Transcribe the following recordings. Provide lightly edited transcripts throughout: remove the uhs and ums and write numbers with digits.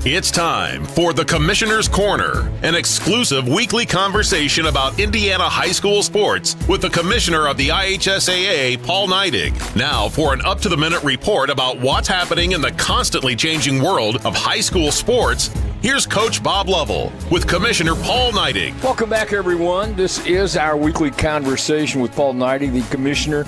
It's time for the Commissioner's Corner, an exclusive weekly conversation about Indiana high school sports with the Commissioner of the IHSAA, Paul Neidig. Now for an up-to-the-minute report about what's happening in the constantly changing world of high school sports, here's Coach Bob LaVille with Commissioner Paul Neidig. Welcome back, everyone. This is our weekly conversation with Paul Neidig, the Commissioner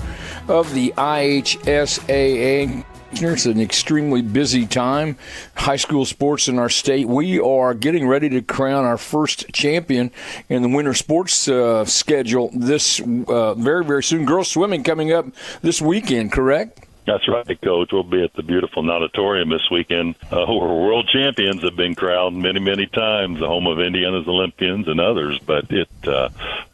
of the IHSAA. It's an extremely busy time, high school sports in our state. We are getting ready to crown our first champion in the winter sports schedule this very, very soon. Girls swimming coming up this weekend, correct? That's right, Coach. We'll be at the beautiful Auditorium this weekend. Where world champions have been crowned many, many times, the home of Indiana's Olympians and others. But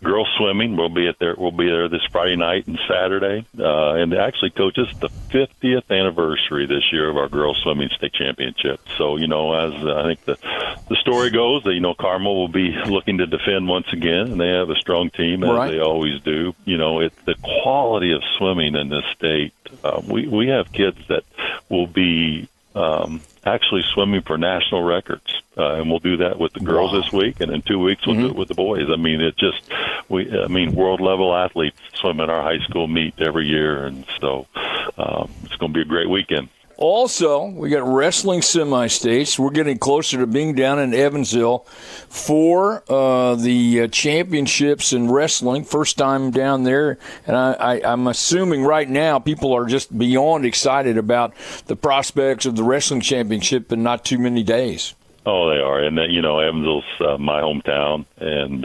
girls swimming, we'll be there this Friday night and Saturday. And actually, Coach, it's the 50th anniversary this year of our girls swimming state championship. So, as I think the story goes, that Carmel will be looking to defend once again, and they have a strong team as they always do. It's the quality of swimming in this state. We have kids that will be actually swimming for national records, and we'll do that with the girls this week, and in 2 weeks we'll do it with the boys. World level athletes swim at our high school meet every year, and so it's going to be a great weekend. Also, we got wrestling semi-states. We're getting closer to being down in Evansville for the championships in wrestling. First time down there, and I'm assuming right now people are just beyond excited about the prospects of the wrestling championship in not too many days. Oh, they are, and Evansville's my hometown, and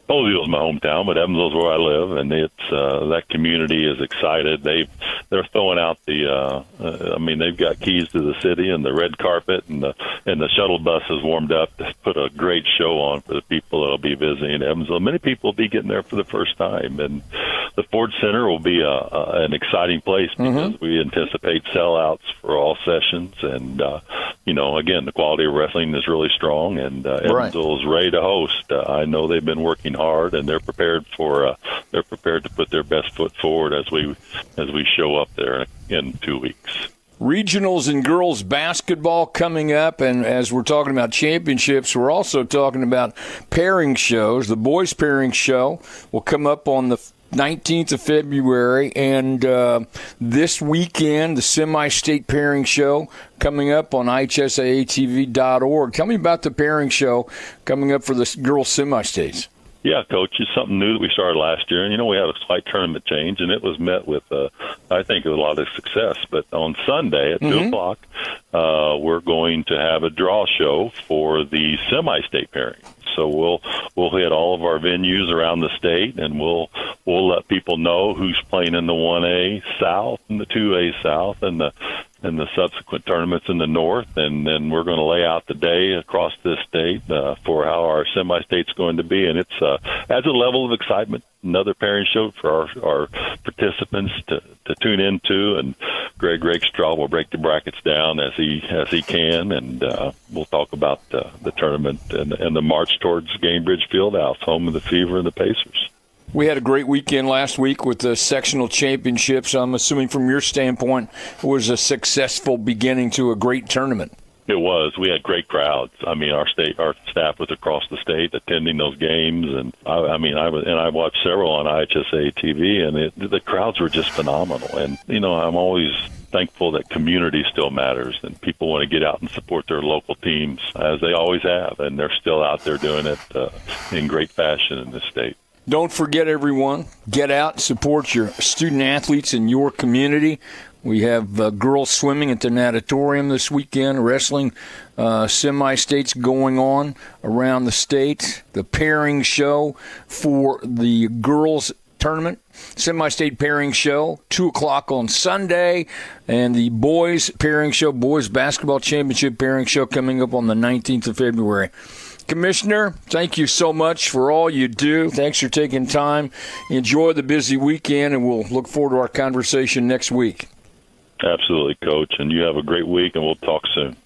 Poseville's my hometown, but Evansville's where I live, and it's that community is excited. They're throwing out they've got keys to the city and the red carpet, and the shuttle bus is warmed up to put a great show on for the people that'll be visiting Evansville. Many people will be getting there for the first time, and the Ford Center will be an exciting place because we anticipate sellouts for all sessions, and again, the quality of wrestling is really strong, and Evansville is ready to host. I know they've been working hard, and they're prepared to put their best foot forward as we show up there in 2 weeks. Regionals in girls basketball coming up, and as we're talking about championships, we're also talking about pairing shows. The boys pairing show will come up on the 19th of February, and this weekend, the semi-state pairing show coming up on IHSAATV.org. Tell me about the pairing show coming up for the girls semi-states. Yeah, Coach, it's something new that we started last year, and we had a slight tournament change, and it was met with, I think, a lot of success. But on Sunday at 2 o'clock, we're going to have a draw show for the semi-state pairing. So we'll hit all of our venues around the state, and we'll let people know who's playing in the 1A South and the 2A South and the subsequent tournaments in the North, and then we're going to lay out the day across this state for how our semi-state's going to be, and it's adds a level of excitement. Another pairing show for our participants to tune into, and Greg Rakestraw will break the brackets down as he can, and we'll talk about the tournament and the march towards Gainbridge Fieldhouse, home of the Fever and the Pacers. We had a great weekend last week with the sectional championships. I'm assuming from your standpoint it was a successful beginning to a great tournament. It was. We had great crowds. Our staff was across the state attending those games, and I watched several on IHSA TV, and the crowds were just phenomenal. And I'm always thankful that community still matters, and people want to get out and support their local teams as they always have, and they're still out there doing it in great fashion in this state. Don't forget, everyone, get out and support your student athletes in your community. We have girls swimming at the natatorium this weekend, wrestling semi-states going on around the state, the pairing show for the girls tournament, semi-state pairing show, 2 o'clock on Sunday, and the boys pairing show, boys basketball championship pairing show coming up on the 19th of February. Commissioner, thank you so much for all you do. Thanks for taking time. Enjoy the busy weekend, and we'll look forward to our conversation next week. Absolutely, Coach, and you have a great week, and we'll talk soon.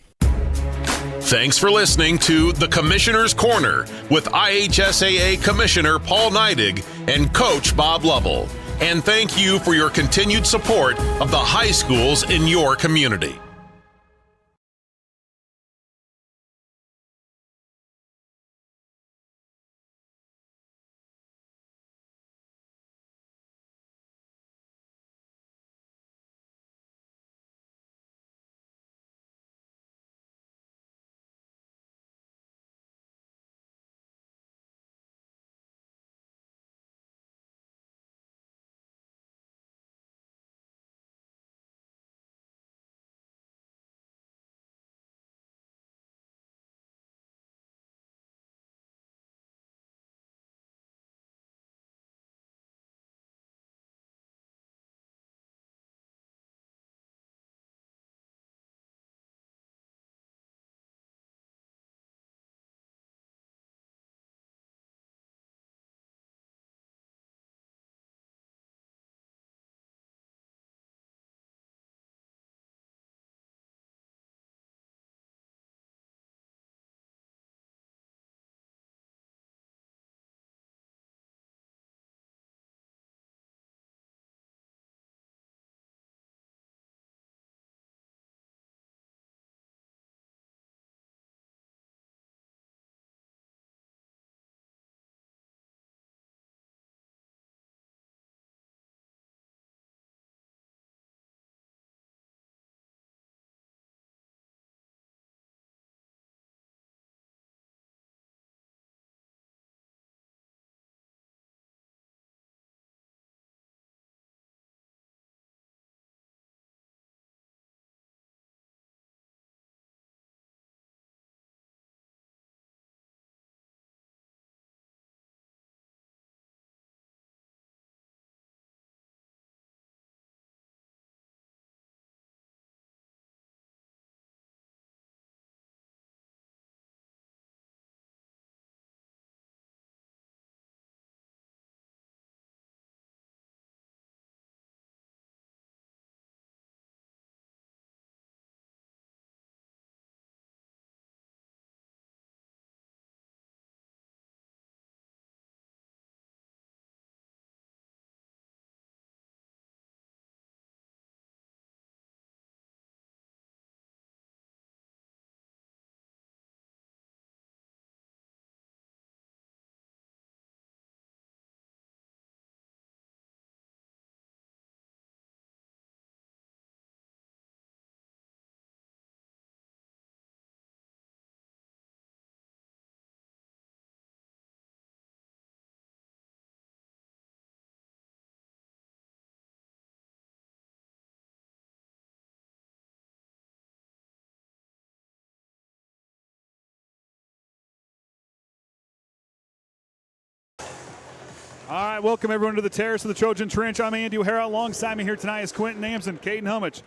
Thanks for listening to The Commissioner's Corner with IHSAA Commissioner Paul Neidig and Coach Bob LaVille. And thank you for your continued support of the high schools in your community. All right, welcome everyone to the Terrace of the Trojan Trench. I'm Andy O'Hara. Alongside me here tonight is Quentin Amson, Caden Hummich,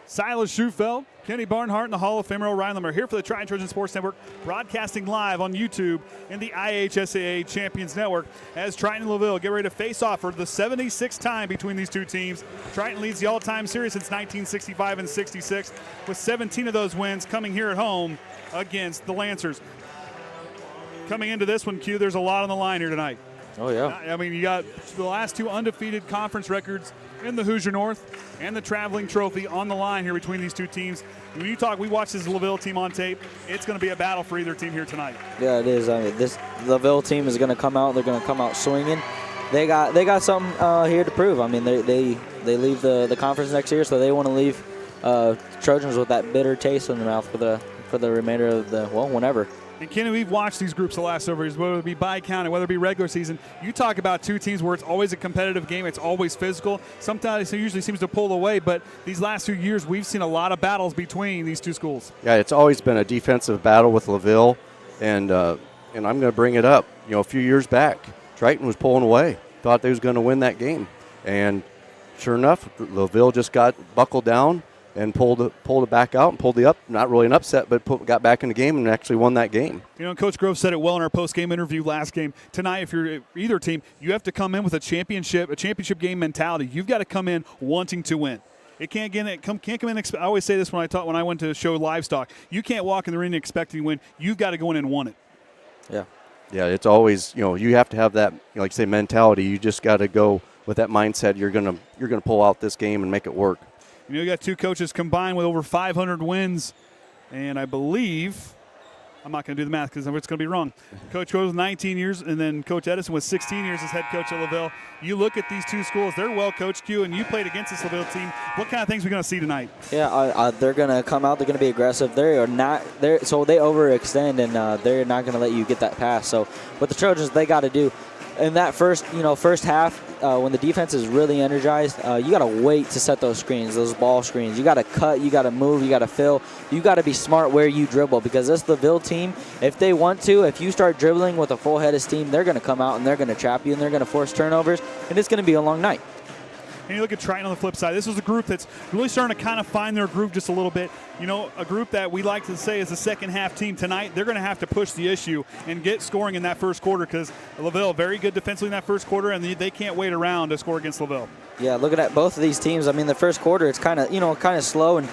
Silas Schufeld, Kenny Barnhart, and the Hall of Famer Ryan Limmer here for the Triton Trojan Sports Network, broadcasting live on YouTube and the IHSAA Champions Network as Triton and LaVille get ready to face off for the 76th time between these two teams. Triton leads the all-time series since 1965 and 66, with 17 of those wins coming here at home against the Lancers. Coming into this one, Q, there's a lot on the line here tonight. Oh, yeah. I mean, you got the last two undefeated conference records in the Hoosier North and the traveling trophy on the line here between these two teams. When you talk, we watched this LaVille team on tape. It's going to be a battle for either team here tonight. Yeah, it is. I mean, this LaVille team is going to come out. They're going to come out swinging. They got something here to prove. I mean, they leave the conference next year, so they want to leave Trojans with that bitter taste in their mouth for the remainder of whenever. And Kenny, we've watched these groups the last several years, whether it be bi-county, whether it be regular season. You talk about two teams where it's always a competitive game. It's always physical. Sometimes it usually seems to pull away, but these last few years we've seen a lot of battles between these two schools. Yeah, it's always been a defensive battle with LaVille, and I'm going to bring it up. You know, a few years back, Triton was pulling away. Thought they was going to win that game, and sure enough, LaVille just got buckled down and pulled it back out and pulled the up. Not really an upset, but got back in the game and actually won that game. You know, Coach Grove said it well in our post-game interview last game. Tonight, if you're either team, you have to come in with a championship game mentality. You've got to come in wanting to win. It can't come in. I always say this when I went to show livestock. You can't walk in the arena expecting to win. You've got to go in and win it. Yeah. Yeah, it's always, you have to have that, like say, mentality. You just got to go with that mindset. You're gonna pull out this game and make it work. You know, you got two coaches combined with over 500 wins, and I believe I'm not going to do the math because it's going to be wrong. Coach Rose with 19 years, and then Coach Edison with 16 years as head coach at LaVille. You look at these two schools; they're well coached, Q, and you played against this LaVille team. What kind of things are we going to see tonight? Yeah, they're going to come out. They're going to be aggressive. They are not there, so they overextend, and they're not going to let you get that pass. So, what the Trojans they got to do in that first half. When the defense is really energized, you got to wait to set those screens, those ball screens. You got to cut, you got to move, you got to fill. You got to be smart where you dribble because this LaVille team, if they want to, if you start dribbling with a full head of steam, they're going to come out and they're going to trap you and they're going to force turnovers, and it's going to be a long night. And you look at Triton on the flip side. This is a group that's really starting to kind of find their groove just a little bit. You know, a group that we like to say is a second-half team tonight. They're going to have to push the issue and get scoring in that first quarter because LaVille, very good defensively in that first quarter, and they can't wait around to score against LaVille. Yeah, looking at both of these teams, I mean, the first quarter, it's kind of slow and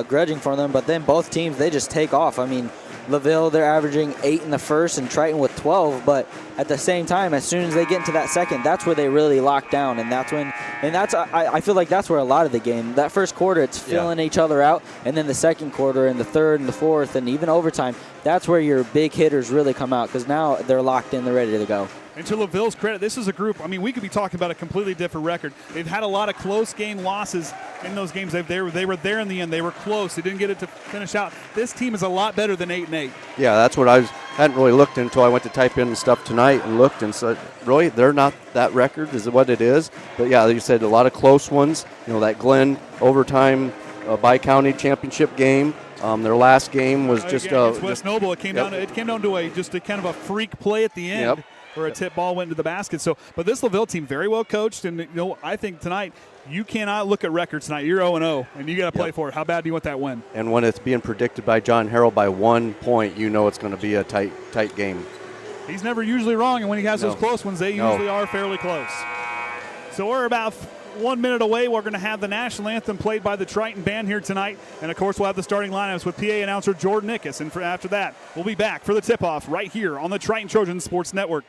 grudging for them, but then both teams, they just take off. I mean, LaVille, they're averaging 8 in the first and Triton with 12, but at the same time, as soon as they get into that second, that's where they really lock down, and I feel like that's where a lot of the game, that first quarter, it's filling each other out, and then the second quarter and the third and the fourth and even overtime, that's where your big hitters really come out because now they're locked in, they're ready to go. And to LaVille's credit, this is a group, I mean, we could be talking about a completely different record. They've had a lot of close game losses in those games. They were there in the end. They were close. They didn't get it to finish out. This team is a lot better than 8-8. Yeah, that's what hadn't really looked until I went to type in stuff tonight and looked and said, really, they're not that record is what it is. But, yeah, you said a lot of close ones. You know, that Glenn overtime bi-county championship game. Their last game was just West Noble. It came down to a kind of a freak play at the end. Yep. Where a tip ball went into the basket. So, but this LaVille team very well coached, and I think tonight you cannot look at records tonight. You're 0-0, and you got to play for it. How bad do you want that win? And when it's being predicted by John Harrell by 1 point, you know it's going to be a tight game. He's never usually wrong, and when he has those close ones, they usually are fairly close. So we're about 1 minute away. We're going to have the national anthem played by the Triton band here tonight, and of course we'll have the starting lineups with PA announcer Jordan Nickus. And after that, we'll be back for the tip-off right here on the Triton Trojan Sports Network.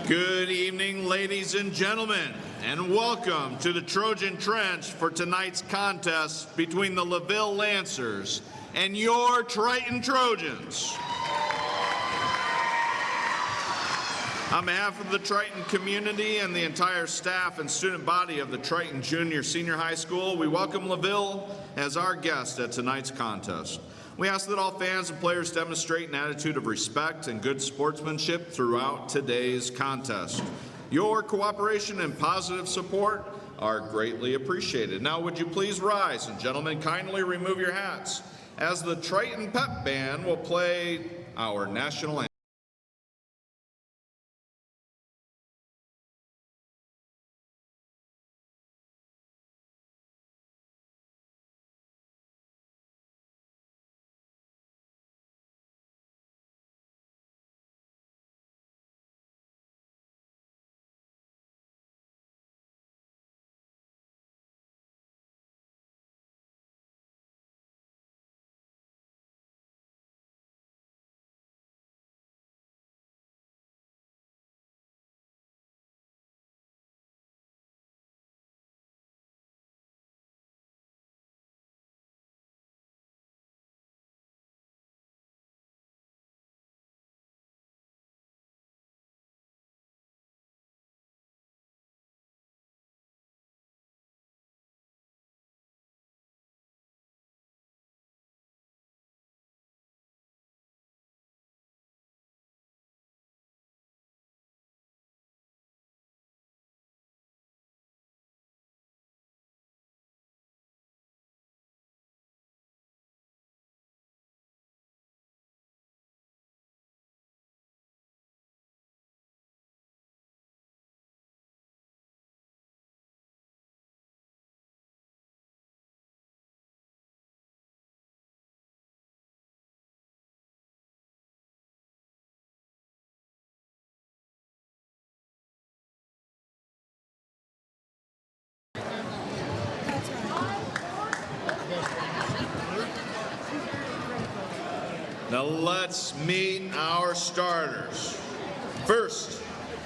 Good evening, ladies and gentlemen, and welcome to the Trojan Trench for tonight's contest between the LaVille Lancers and your Triton Trojans. On behalf of the Triton community and the entire staff and student body of the Triton Junior Senior High School, we welcome LaVille as our guest at tonight's contest. We ask that all fans and players demonstrate an attitude of respect and good sportsmanship throughout today's contest. Your cooperation and positive support are greatly appreciated. Now, would you please rise, and gentlemen, kindly remove your hats as the Triton Pep Band will play our national anthem. Now let's meet our starters. First,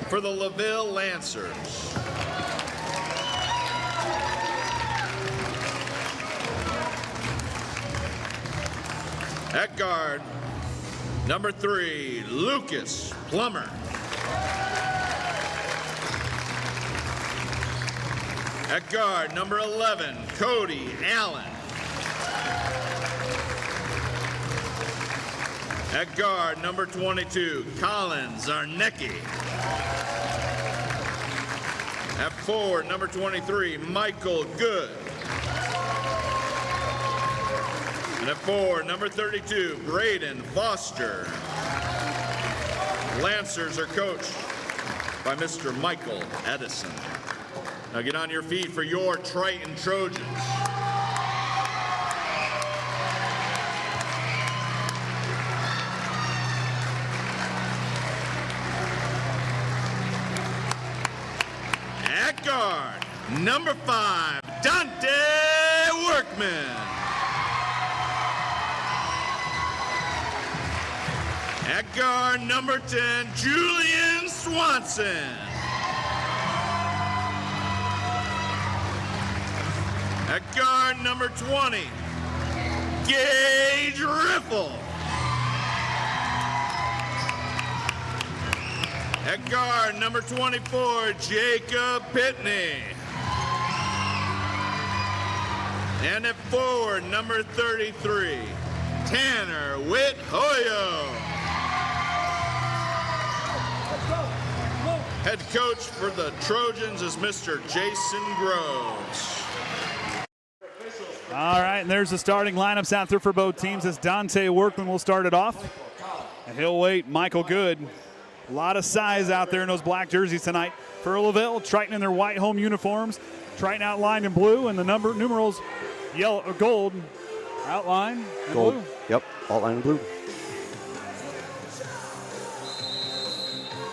for the LaVille Lancers. At guard, number 3, Lucas Plummer. At guard, number 11, Cody Allen. At guard, number 22, Colin Zarnecki. At forward, number 23, Michael Good. And at forward, number 32, Braden Foster. Lancers are coached by Mr. Michael Edison. Now get on your feet for your Triton Trojans. At guard, number 5, Dante Workman. At guard, number 10, Julian Swanson. At guard, number 20, Gage Riffle. At guard, number 24, Jacob Pitney. And at forward, number 33, Tanner Whithoyo. Head coach for the Trojans is Mr. Jason Groves. All right, and there's the starting lineups out there for both teams as Dante Workman will start it off. And he'll wait Michael Good. A lot of size out there in those black jerseys tonight. For LaVille, Triton in their white home uniforms. Triton outlined in blue, and the numerals yellow or gold outline in Gold. blue. Yep, outline in blue.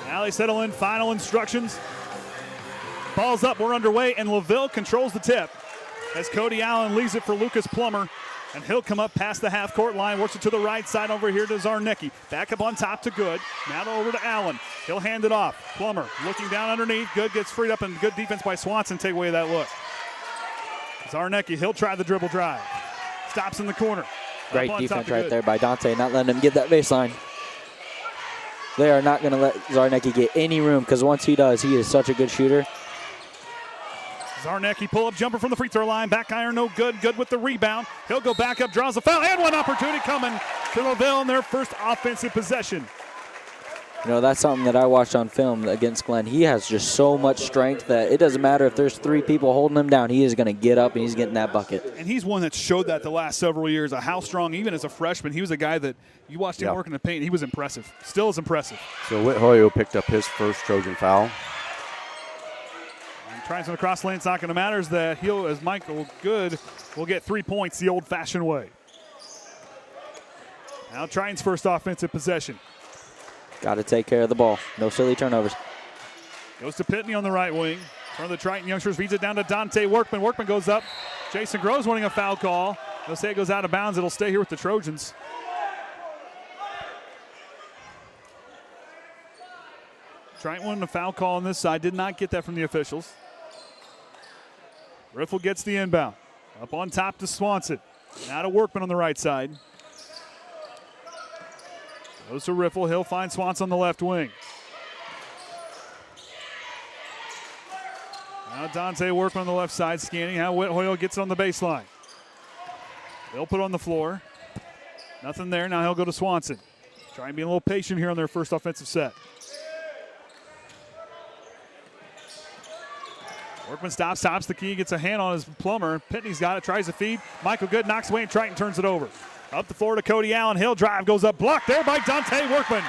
Now they settle in, final instructions. Ball's up, we're underway, and LaVille controls the tip as Cody Allen leaves it for Lucas Plummer. And he'll come up past the half-court line, works it to the right side over here to Zarnicki. Back up on top to Good. Now over to Allen. He'll hand it off. Plummer looking down underneath. Good gets freed up, and good defense by Swanson take away that look. Zarnicki, he'll try the dribble drive. Stops in the corner. Great defense right there by Dante, not letting him get that baseline. They are not going to let Zarnicki get any room because once he does, he is such a good shooter. Zarnicki pull-up jumper from the free throw line. Back iron, no good. Good with the rebound. He'll go back up, draws a foul, and one opportunity coming to LaVille in their first offensive possession. You know, that's something that I watched on film against Glenn. He has just so much strength that it doesn't matter if there's 3 people holding him down. He is going to get up, and he's getting that bucket. And he's one that showed that the last several years, how strong, even as a freshman. He was a guy that you watched him work in the paint. He was impressive. Still is impressive. So Whithoyo picked up his first Trojan foul. Trying some across lane, it's not going to matter as Michael Good will get 3 points the old-fashioned way. Now Triton's first offensive possession. Got to take care of the ball. No silly turnovers. Goes to Pitney on the right wing. One of the Triton youngsters feeds it down to Dante Workman. Workman goes up. Jason Groves wanting a foul call. They'll say it goes out of bounds. It'll stay here with the Trojans. Triton wanting a foul call on this side. Did not get that from the officials. Riffle gets the inbound. Up on top to Swanson. Now to Workman on the right side. Goes to Riffle. He'll find Swanson on the left wing. Now Dante Workman on the left side scanning. How Whithoyle gets it on the baseline. They'll put it on the floor. Nothing there. Now he'll go to Swanson. Try and be a little patient here on their first offensive set. Workman stops the key, gets a hand on his Plummer. Pitney's got it, tries to feed. Michael Good knocks away and Triton turns it over. Up the floor to Cody Allen. Hill drive goes up, blocked there by Dante Workman.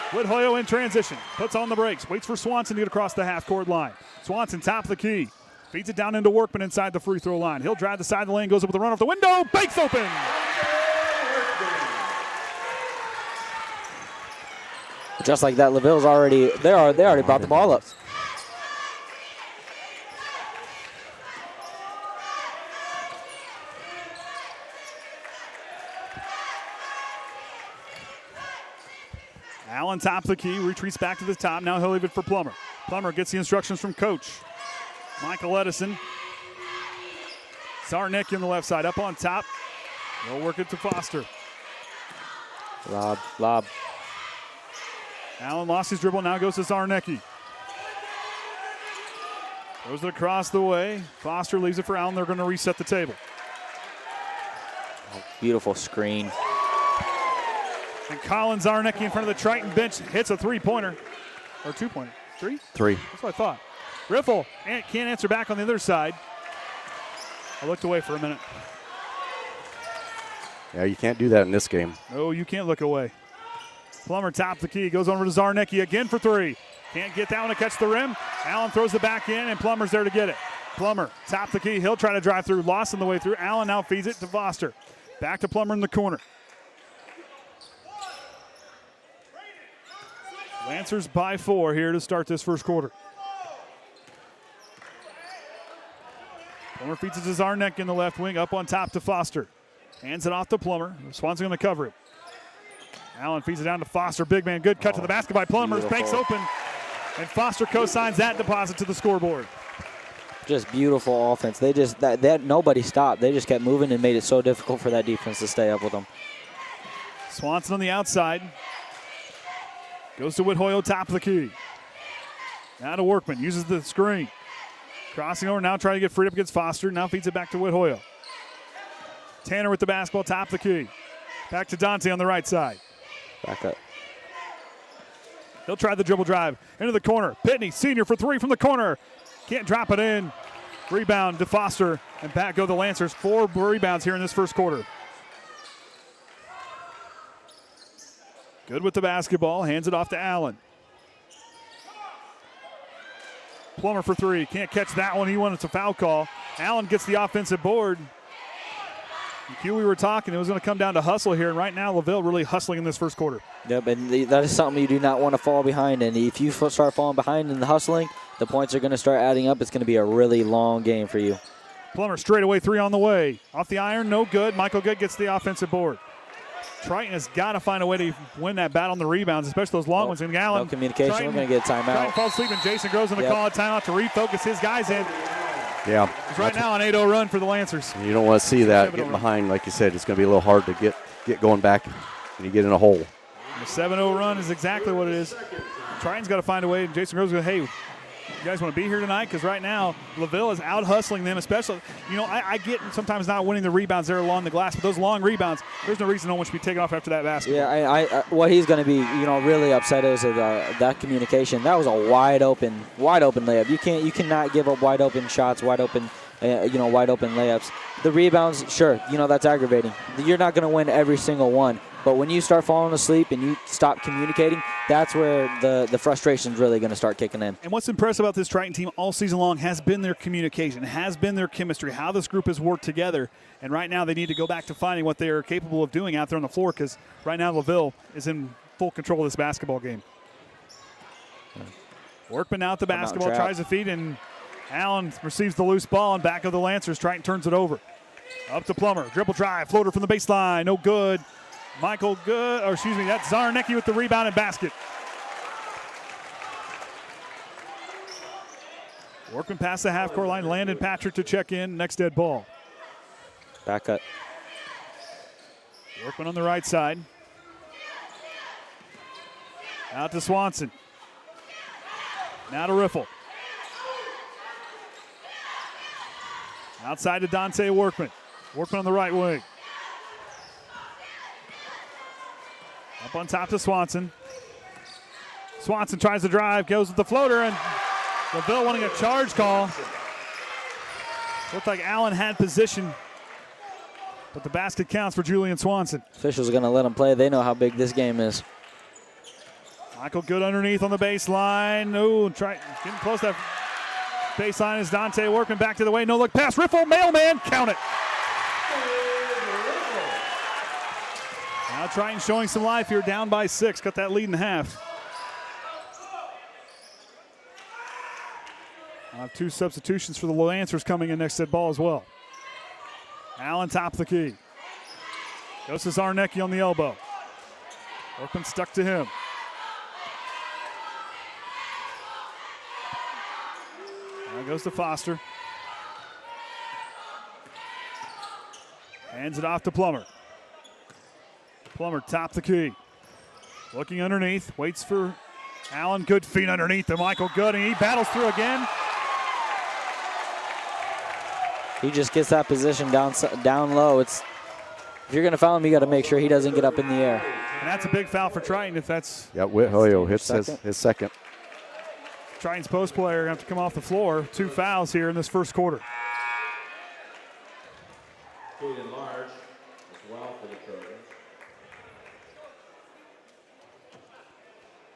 Whithoyle in transition, puts on the brakes, waits for Swanson to get across the half-court line. Swanson top of the key, feeds it down into Workman inside the free throw line. He'll drive the side of the lane, goes up with a run off the window, banks open. Just like that, LaVille's already, they already brought the ball up. Allen top of the key, retreats back to the top. Now he'll leave it for Plummer. Plummer gets the instructions from Coach Michael Edison. Zarnicki on the left side, up on top. They'll work it to Foster. Lob. Allen lost his dribble, now goes to Zarnicki. Throws it across the way. Foster leaves it for Allen. They're going to reset the table. Beautiful screen. And Colin Zarnicki in front of the Triton bench hits a three-pointer. Or two-pointer. Three? Three. That's what I thought. Riffle can't answer back on the other side. I looked away for a minute. Yeah, you can't do that in this game. No, you can't look away. Plummer top the key, goes over to Zarnicki again for three. Can't get that one to catch the rim. Allen throws it back in, and Plummer's there to get it. Plummer top the key. He'll try to drive through. Lost on the way through. Allen now feeds it to Foster. Back to Plummer in the corner. Lancers by 4 here to start this first quarter. Plummer feeds it to Zarnicki in the left wing, up on top to Foster. Hands it off to Plummer. Swanson's going to cover it. Allen feeds it down to Foster. Big man, good cut to the basket by Plummer. Banks open, and Foster co-signs that deposit to the scoreboard. Just beautiful offense. They just that nobody stopped. They just kept moving and made it so difficult for that defense to stay up with them. Swanson on the outside. Goes to Whithoyle, top of the key. Now to Workman, uses the screen. Crossing over, now trying to get freed up against Foster. Now feeds it back to Whithoyle. Tanner with the basketball, top of the key. Back to Dante on the right side. Back up. He'll try the dribble drive into the corner. Pitney, senior for three from the corner. Can't drop it in. Rebound to Foster, and back go the Lancers. 4 rebounds here in this first quarter. Good with the basketball, hands it off to Allen. Plummer for three, can't catch that one. He wanted a foul call. Allen gets the offensive board. Q, we were talking, it was going to come down to hustle here, and right now LaVille really hustling in this first quarter. Yep, and that is something you do not want to fall behind, and if you start falling behind in the hustling, the points are going to start adding up. It's going to be a really long game for you. Plummer straightaway three on the way. Off the iron, no good. Michael Good gets the offensive board. Triton has got to find a way to win that battle on the rebounds, especially those long ones. And Allen, no communication. Triton, We're going to get a timeout. Triton falls asleep, and Jason Groves going to call a timeout to refocus his guys in. Yeah. It's right now an 8-0 run for the Lancers. You don't want to see that getting behind. Like you said, it's going to be a little hard to get going back when you get in a hole. The 7-0 run is exactly what it is. Triton's got to find a way. Jason Groves goes, hey, you guys want to be here tonight? Because right now, LaVille is out hustling them, especially, I get sometimes not winning the rebounds there along the glass, but those long rebounds, there's no reason no one should be taken off after that basket. Yeah, what he's going to be, really upset is that communication. That was a wide open layup. You cannot give up wide open shots, wide open layups. The rebounds, sure, that's aggravating. You're not going to win every single one. But when you start falling asleep and you stop communicating, that's where the frustration is really going to start kicking in. And what's impressive about this Triton team all season long has been their communication, has been their chemistry, how this group has worked together. And right now they need to go back to finding what they are capable of doing out there on the floor, because right now LaVille is in full control of this basketball game. Workman out the basketball, tries to feed, and Allen receives the loose ball, and back of the Lancers. Triton turns it over. Up to Plummer, dribble drive, floater from the baseline, no good. That's Zarnecki with the rebound and basket. Workman past the half-court line. Landon Patrick to check in. Next dead ball. Back up. Workman on the right side. Out to Swanson. Now to Riffle. Outside to Dante Workman. Workman on the right wing. Up on top to Swanson. Swanson tries to drive, goes with the floater, and LaVille wanting a charge call. Looked like Allen had position, but the basket counts for Julian Swanson. Officials are going to let him play. They know how big this game is. Michael Good underneath on the baseline. Getting close to that baseline is Dante Workman back to the way. No look pass. Riffle, mailman, count it. Now Triton showing some life here, down by 6. Cut that lead in half. I'll have 2 substitutions for the Lancers coming in next at ball as well. Allen top of the key. Goes to Zarnecki on the elbow. Workman stuck to him. Now goes to Foster. Hands it off to Plummer. Plummer top the key. Looking underneath. Waits for Allen. Good feet underneath to Michael Good, and he battles through again. He just gets that position down low. If you're going to foul him, you got to make sure he doesn't get up in the air. And that's a big foul for Triton if that's... Yeah, Whithoyo hits his second. Triton's post player going to have to come off the floor. 2 fouls here in this first quarter.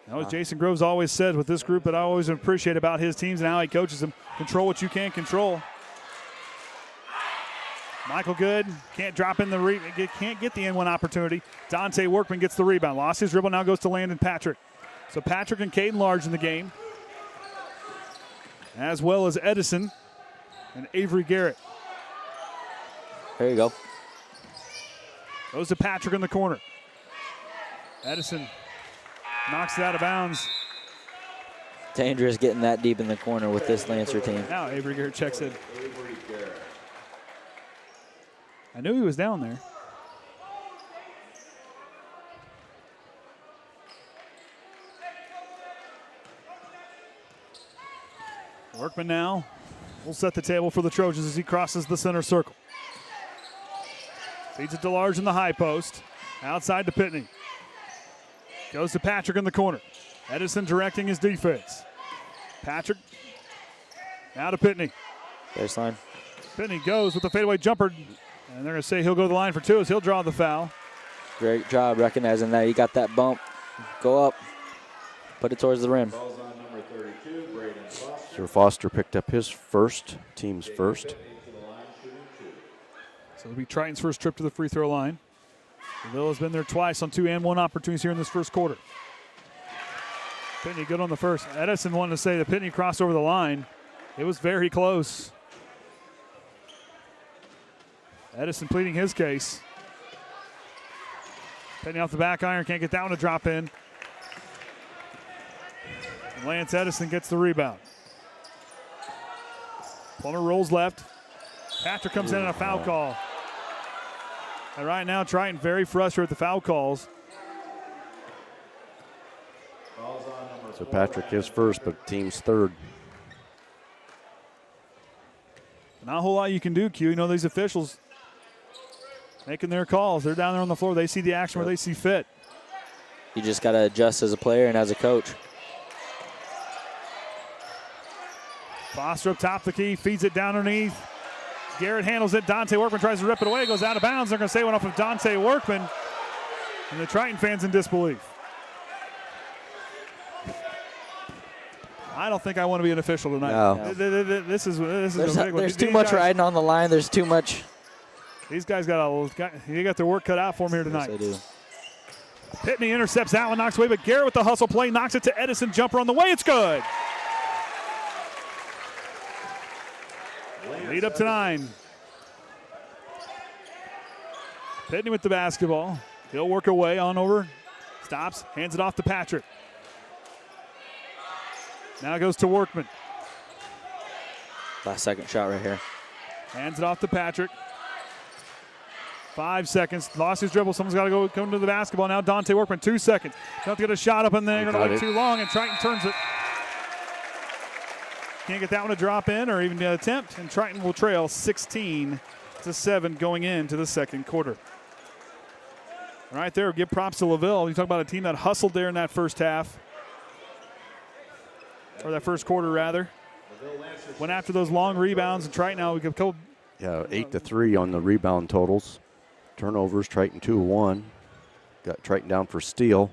Now, as Jason Groves always said with this group that I always appreciate about his teams and how he coaches them, control what you can control. Michael Good can't drop in can't get the N1 opportunity. Dante Workman gets the rebound. Lost his dribble, now goes to Landon Patrick. So Patrick and Caden Large in the game, as well as Edison and Avery Garrett. There you go. Goes to Patrick in the corner. Edison knocks it out of bounds. Dangerous getting that deep in the corner with this Lancer team. Now Avery Garrett checks in. I knew he was down there. Workman now will set the table for the Trojans as he crosses the center circle. Feeds it to Large in the high post. Outside to Pitney. Goes to Patrick in the corner. Edison directing his defense. Patrick now to Pitney. Baseline. Pitney goes with the fadeaway jumper. And they're going to say he'll go to the line for 2 as he'll draw the foul. Great job recognizing that. He got that bump. Go up. Put it towards the rim. Sir Foster picked up his team's first. So it'll be Triton's first trip to the free throw line. LaVille has been there twice on 2 and 1 opportunities here in this first quarter. Pitney good on the first. Edison wanted to say that Pitney crossed over the line. It was very close. Edison pleading his case. Penny off the back iron, can't get that one to drop in. And Lance Edison gets the rebound. Plummer rolls left. Patrick comes in on a foul call. And right now, Triton very frustrated with the foul calls. So Patrick is first, but team's third. Not a whole lot you can do, Q. You know, these officials making their calls. They're down there on the floor. They see the action where they see fit. You just got to adjust as a player and as a coach. Foster up top of the key, feeds it down underneath. Garrett handles it. Dante Workman tries to rip it away. Goes out of bounds. They're going to say one off of Dante Workman. And the Triton fans in disbelief. I don't think I want to be an official tonight. No. This is a big one. There's too much riding on the line. There's too much. These guys got their work cut out for them here tonight. Yes, they do. Pitney intercepts that one, knocks away, but Garrett with the hustle play knocks it to Edison. Jumper on the way. It's good. Lead up to 9. Pitney with the basketball. He'll work away on over. Stops, hands it off to Patrick. Now it goes to Workman. Last second shot right here. Hands it off to Patrick. 5 seconds. Lost his dribble. Someone's got to come to the basketball. Now Dante Workman, 2 seconds. Don't get a shot up in there. Going to wait too long, and Triton turns it. Can't get that one to drop in or even attempt, and Triton will trail 16-7 going into the second quarter. Right there, give props to LaVille. You talk about a team that hustled there in that first half, or that first quarter rather. Went after those long rebounds, and Triton now we could go. Yeah, 8-3 on the rebound totals. Turnovers, Triton 2-1. Got Triton down for steal.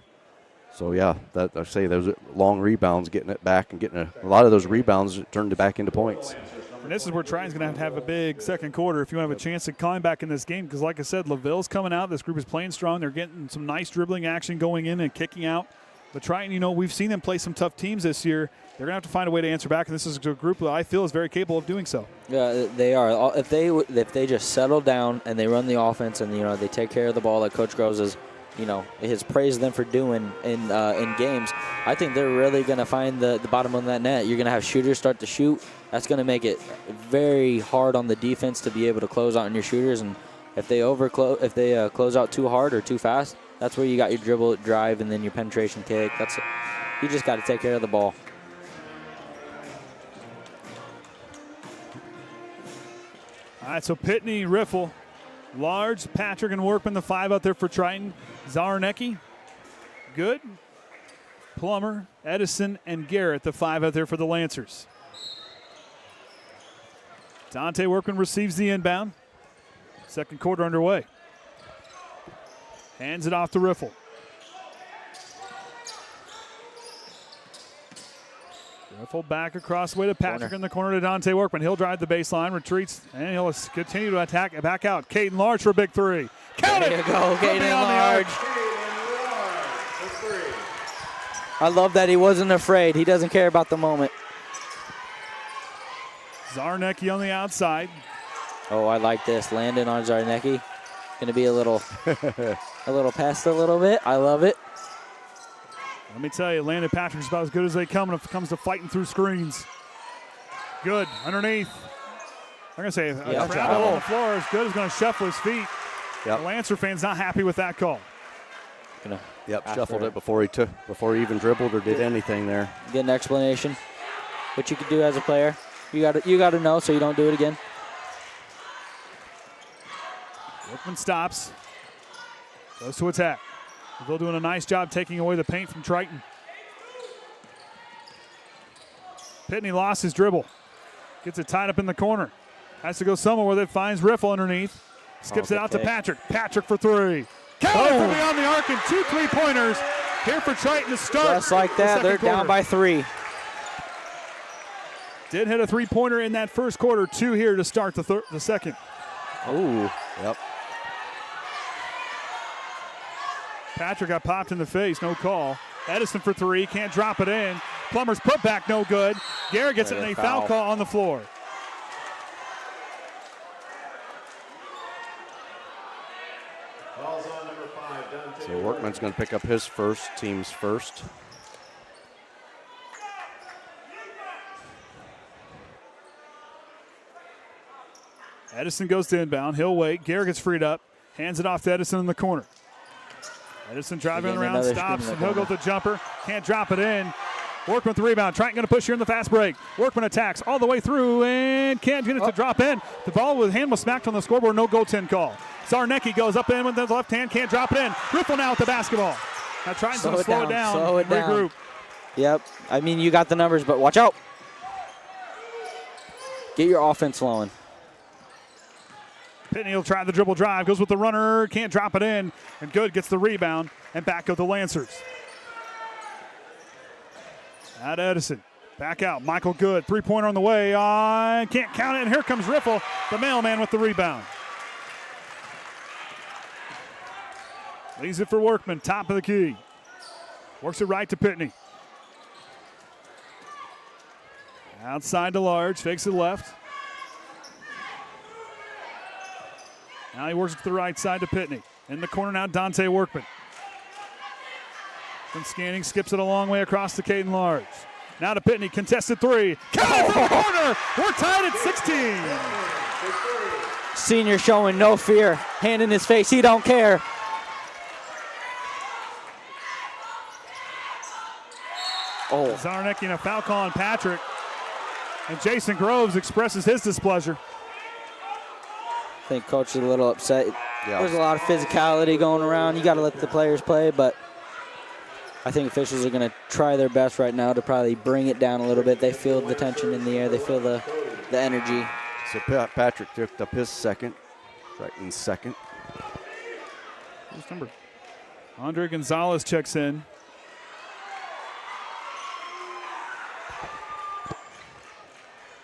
So, yeah, that I say those long rebounds, getting it back and getting a lot of those rebounds turned it back into points. And this is where Triton's going to have a big second quarter if you want to have a chance to climb back in this game. Because, like I said, LaVille's coming out. This group is playing strong. They're getting some nice dribbling action going in and kicking out. But Triton, you know, we've seen them play some tough teams this year. They're going to have to find a way to answer back. And this is a group that I feel is very capable of doing so. Yeah, they are. If they just settle down and they run the offense and, you know, they take care of the ball like Coach Groves has, you know, has praised them for doing in games, I think they're really going to find the bottom of that net. You're going to have shooters start to shoot. That's going to make it very hard on the defense to be able to close out on your shooters. And if they close out too hard or too fast, that's where you got your dribble, drive, and then your penetration kick. You just got to take care of the ball. All right, so Pitney, Riffle, Large, Patrick, and Workman, the 5 out there for Triton. Zarnecki, good. Plummer, Edison, and Garrett, the 5 out there for the Lancers. Dante Workman receives the inbound. Second quarter underway. Hands it off to Riffle. Riffle back across the way to Patrick in the corner to Dante Workman. He'll drive the baseline, retreats, and he'll continue to attack back out. Caden Large for a big 3. Count it! There you go, Caden Large. I love that he wasn't afraid. He doesn't care about the moment. Zarnecki on the outside. Oh, I like this. Landon on Zarnecki. Going to be a little past a little bit. I love it. Let me tell you, Landon Patrick's about as good as they come when it comes to fighting through screens. Good. Underneath. I'm going to say, a travel on the floor as good as going to shuffle his feet. Yep. The Lancer fan's not happy with that call. Shuffled it before he even dribbled or did anything there. Get an explanation. What you could do as a player. You got to know so you don't do it again. Workman stops. Goes to attack. LaVille doing a nice job taking away the paint from Triton. Pitney lost his dribble. Gets it tied up in the corner. Has to go somewhere where it finds Riffle underneath. Skips it out to Patrick. Patrick for 3. Count it from beyond the arc and 2 3-pointers here for Triton to start. Just like that, they're down by 3. Did hit a 3-pointer in that first quarter. 2 here to start the second. Ooh. Yep. Patrick got popped in the face, no call. Edison for 3, can't drop it in. Plummer's put back, no good. Garrett gets it in a foul call on the floor. So Workman's going to pick up his team's first. Edison goes to inbound. He'll wait. Garrett gets freed up. Hands it off to Edison in the corner. Edison driving around, stops, and he'll go with the jumper. Can't drop it in. Workman with the rebound. Triton going to push here in the fast break. Workman attacks all the way through and can't get it to drop in. The ball with hand was smacked on the scoreboard. No goaltend call. Zarnecki goes up in with the left hand. Can't drop it in. Riffle now with the basketball. Now Triton's going to slow it down. Slow it down. Regroup. Yep. I mean, you got the numbers, but watch out. Get your offense flowing. Pitney will try the dribble drive. Goes with the runner. Can't drop it in. And Good gets the rebound. And back go the Lancers. Out Edison. Back out. Michael Good. Three-pointer on the way. Can't count it. And here comes Riffle, the mailman, with the rebound. Leaves it for Workman. Top of the key. Works it right to Pitney. Outside to Large. Fakes it left. Now he works it to the right side to Pitney. In the corner now, Dante Workman. Been scanning, skips it a long way across to Caden Large. Now to Pitney, contested three. Count from the corner! We're tied at 16. Senior showing no fear. Hand in his face, he don't care. Oh. Zarnecki and a foul call on Patrick. And Jason Groves expresses his displeasure. I think Coach is a little upset. Yeah. There's a lot of physicality going around. You got to let the players play, but I think officials are going to try their best right now to probably bring it down a little bit. They feel the tension in the air. They feel the energy. So Patrick picked up his second. Triton's second. Who's number? Andre Gonzalez checks in.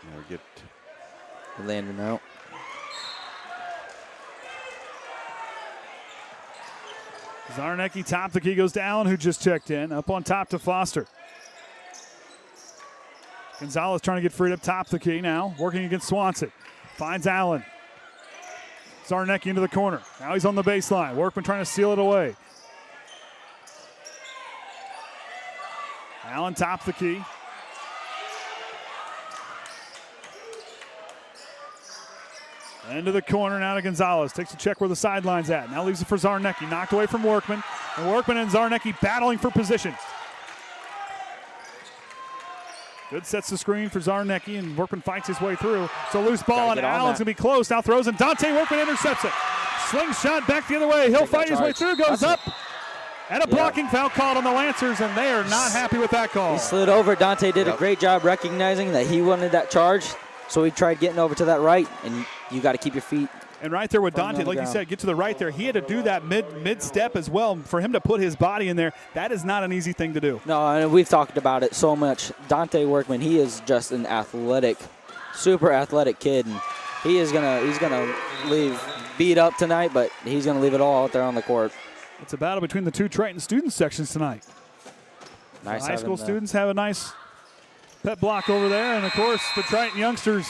Now we get Landon out. Zarnecki top the key, goes to Allen, who just checked in. Up on top to Foster. Gonzalez trying to get freed up top the key now. Working against Swanson. Finds Allen. Zarnecki into the corner. Now he's on the baseline. Workman trying to seal it away. Allen top the key. Into the corner now to Gonzalez. Takes a check where the sideline's at. Now leaves it for Zarnecki. Knocked away from Workman. And Workman and Zarnecki battling for position. Good sets the screen for Zarnecki, and Workman fights his way through. So loose ball, and Allen's going to be close. Now throws, and Dante Workman intercepts it. Slingshot back the other way. He'll fight his way through. Goes up. And a blocking foul called on the Lancers, and they are not happy with that call. He slid over. Dante did a great job recognizing that he wanted that charge. So he tried getting over to that right, and you got to keep your feet. And right there with Dante, like you said, get to the right there. He had to do that mid-step as well. For him to put his body in there, that is not an easy thing to do. No, and we've talked about it so much. Dante Workman, he is just an athletic, super athletic kid, and he's gonna leave beat up tonight, but he's gonna leave it all out there on the court. It's a battle between the two Triton student sections tonight. Nice. High school students have a nice pep block over there, and of course the Triton youngsters.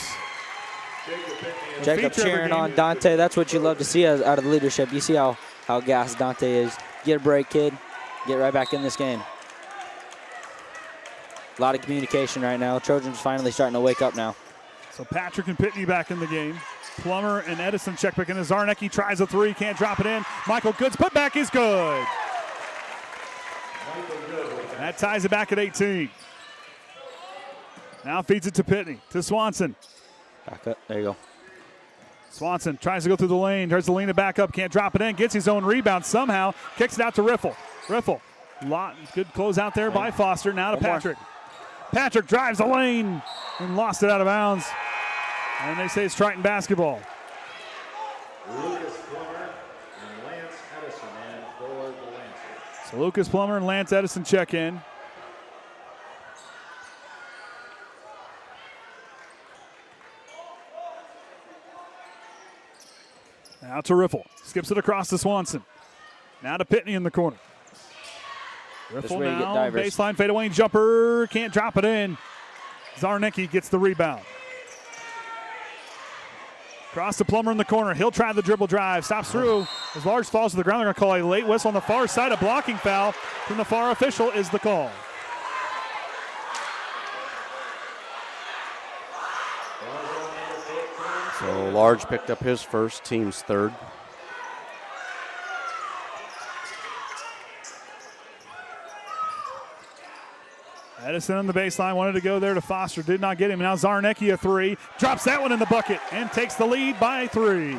Jacob cheering on Dante. That's what you love to see out of the leadership. You see how gassed Dante is. Get a break, kid. Get right back in this game. A lot of communication right now. Trojans finally starting to wake up now. So Patrick and Pitney back in the game. Plummer and Edison check back in. Zarnecki tries a three, can't drop it in. Michael Good's put back is good. That ties it back at 18. Now feeds it to Pitney, to Swanson. Back up. There you go. Swanson tries to go through the lane, tries to lean it back up, can't drop it in, gets his own rebound somehow, kicks it out to Riffle. Good close out there by Foster. Now to Patrick. Patrick drives the lane and lost it out of bounds. And they say it's Triton basketball. Lucas Plummer and Lance Edison in for the Lancers. So Lucas Plummer and Lance Edison check in. Now to Riffle. Skips it across to Swanson. Now to Pitney in the corner. Riffle now, baseline fadeaway jumper. Can't drop it in. Zarnecki gets the rebound. Cross to Plummer in the corner. He'll try the dribble drive. Stops through. As Large falls to the ground, they're going to call a late whistle on the far side. A blocking foul from the far official is the call. So Large picked up his first, team's third. Edison on the baseline, wanted to go there to Foster, did not get him. Now Zarnecki a three, drops that one in the bucket and takes the lead by 3.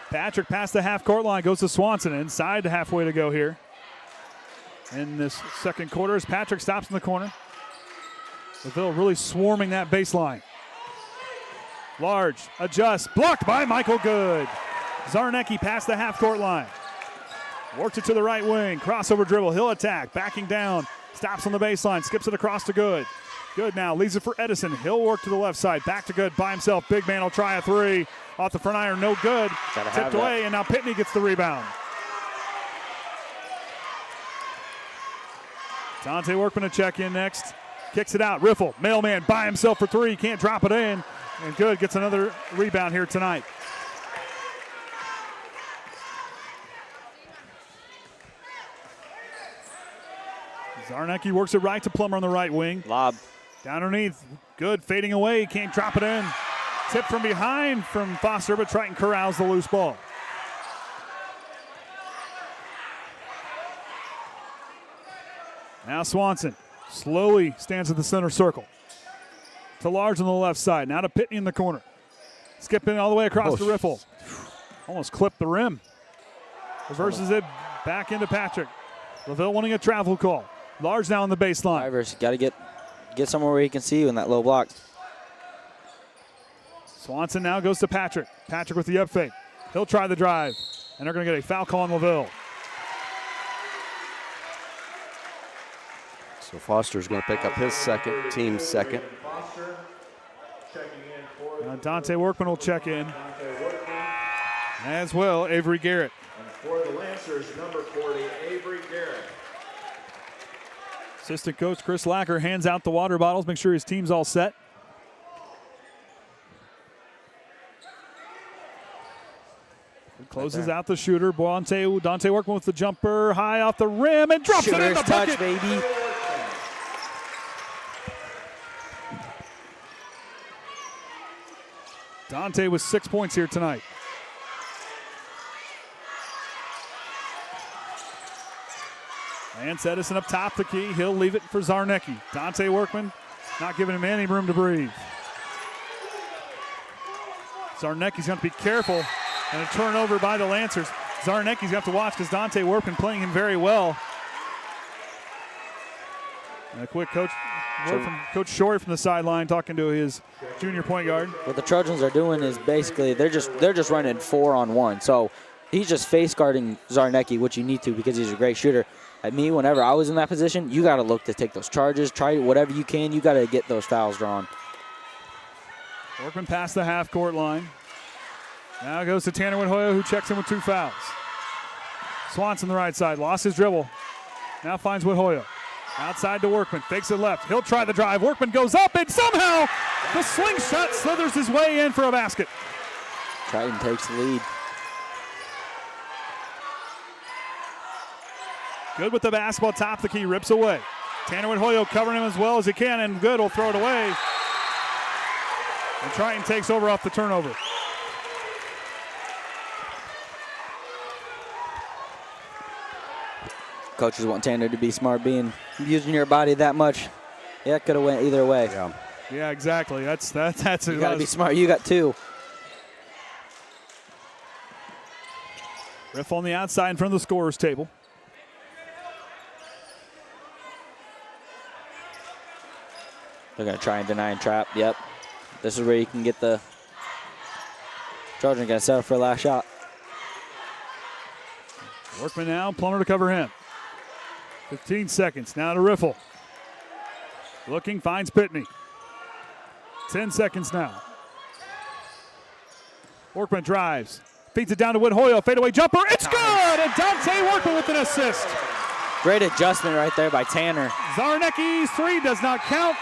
Patrick past the half-court line, goes to Swanson, inside the halfway to go here. In this second quarter as Patrick stops in the corner. LaVille really swarming that baseline. Large, adjusts, blocked by Michael Good. Zarnecki past the half-court line. Works it to the right wing, crossover dribble, he'll attack, backing down, stops on the baseline, skips it across to Good. Good now, leaves it for Edison, he'll work to the left side, back to Good by himself, big man will try a three, off the front iron, no good, tipped away, and now Pitney gets the rebound. Dante Workman to check in next, kicks it out, Riffle, mailman by himself for 3, can't drop it in, and Good gets another rebound here tonight. Zarnecki works it right to Plummer on the right wing. Lob. Down underneath. Good, fading away. Can't drop it in. Tip from behind from Foster, but Triton corrals the loose ball. Now Swanson slowly stands at the center circle. To Large on the left side. Now to Pitney in the corner. Skipping all the way across the riffle. Almost clipped the rim. Reverses it back into Patrick. LaVille wanting a travel call. Large now on the baseline. Ivers, got to get somewhere where he can see you in that low block. Swanson now goes to Patrick. Patrick with the up fake. He'll try the drive. And they're going to get a foul call on LaVille. So Foster's going to pick up his second, team's second. Dante Workman will check in. As well, Avery Garrett. And for the Lancers, number 40, Avery Garrett. Assistant coach Chris Lacker hands out the water bottles, make sure his team's all set. Closes out the shooter. Dante Workman with the jumper high off the rim and drops it in the bucket. Touch, baby. Dante with 6 points here tonight. Lance Edison up top the key. He'll leave it for Zarnecki. Dante Workman not giving him any room to breathe. Zarnecki's going to be careful. And a turnover by the Lancers. Zarnecki's going to have to watch because Dante Workman playing him very well. And a quick word from Coach Shorey from the sideline talking to his junior point guard. What the Trojans are doing is basically they're just running 4-on-1. So he's just face guarding Zarnecki, which you need to because he's a great shooter. At me, whenever I was in that position, you got to look to take those charges, try whatever you can. You got to get those fouls drawn. Workman past the half-court line. Now goes to Tanner Winhoya, who checks in with 2 fouls. Swanson the right side, lost his dribble. Now finds Winhoya. Outside to Workman, fakes it left. He'll try the drive. Workman goes up, and somehow the slingshot slithers his way in for a basket. Triton takes the lead. Good with the basketball, top the key, rips away. Tanner Winhoya covering him as well as he can, and Good will throw it away. And Triton takes over off the turnover. Coaches want Tanner to be smart, using your body that much. Yeah, it could have went either way. Yeah, exactly. That's you got to be smart. You got 2. Riff on the outside in front of the scorer's table. They're going to try and deny and trap. Yep. This is where you can get the Trojan going to set up for a last shot. Workman now, Plummer to cover him. 15 seconds, now to Riffle. Looking, finds Pitney. 10 seconds now. Workman drives, feeds it down to Winhoya, fadeaway jumper, it's good! And Dante Workman with an assist. Great adjustment right there by Tanner. Zarnecki's 3 does not count.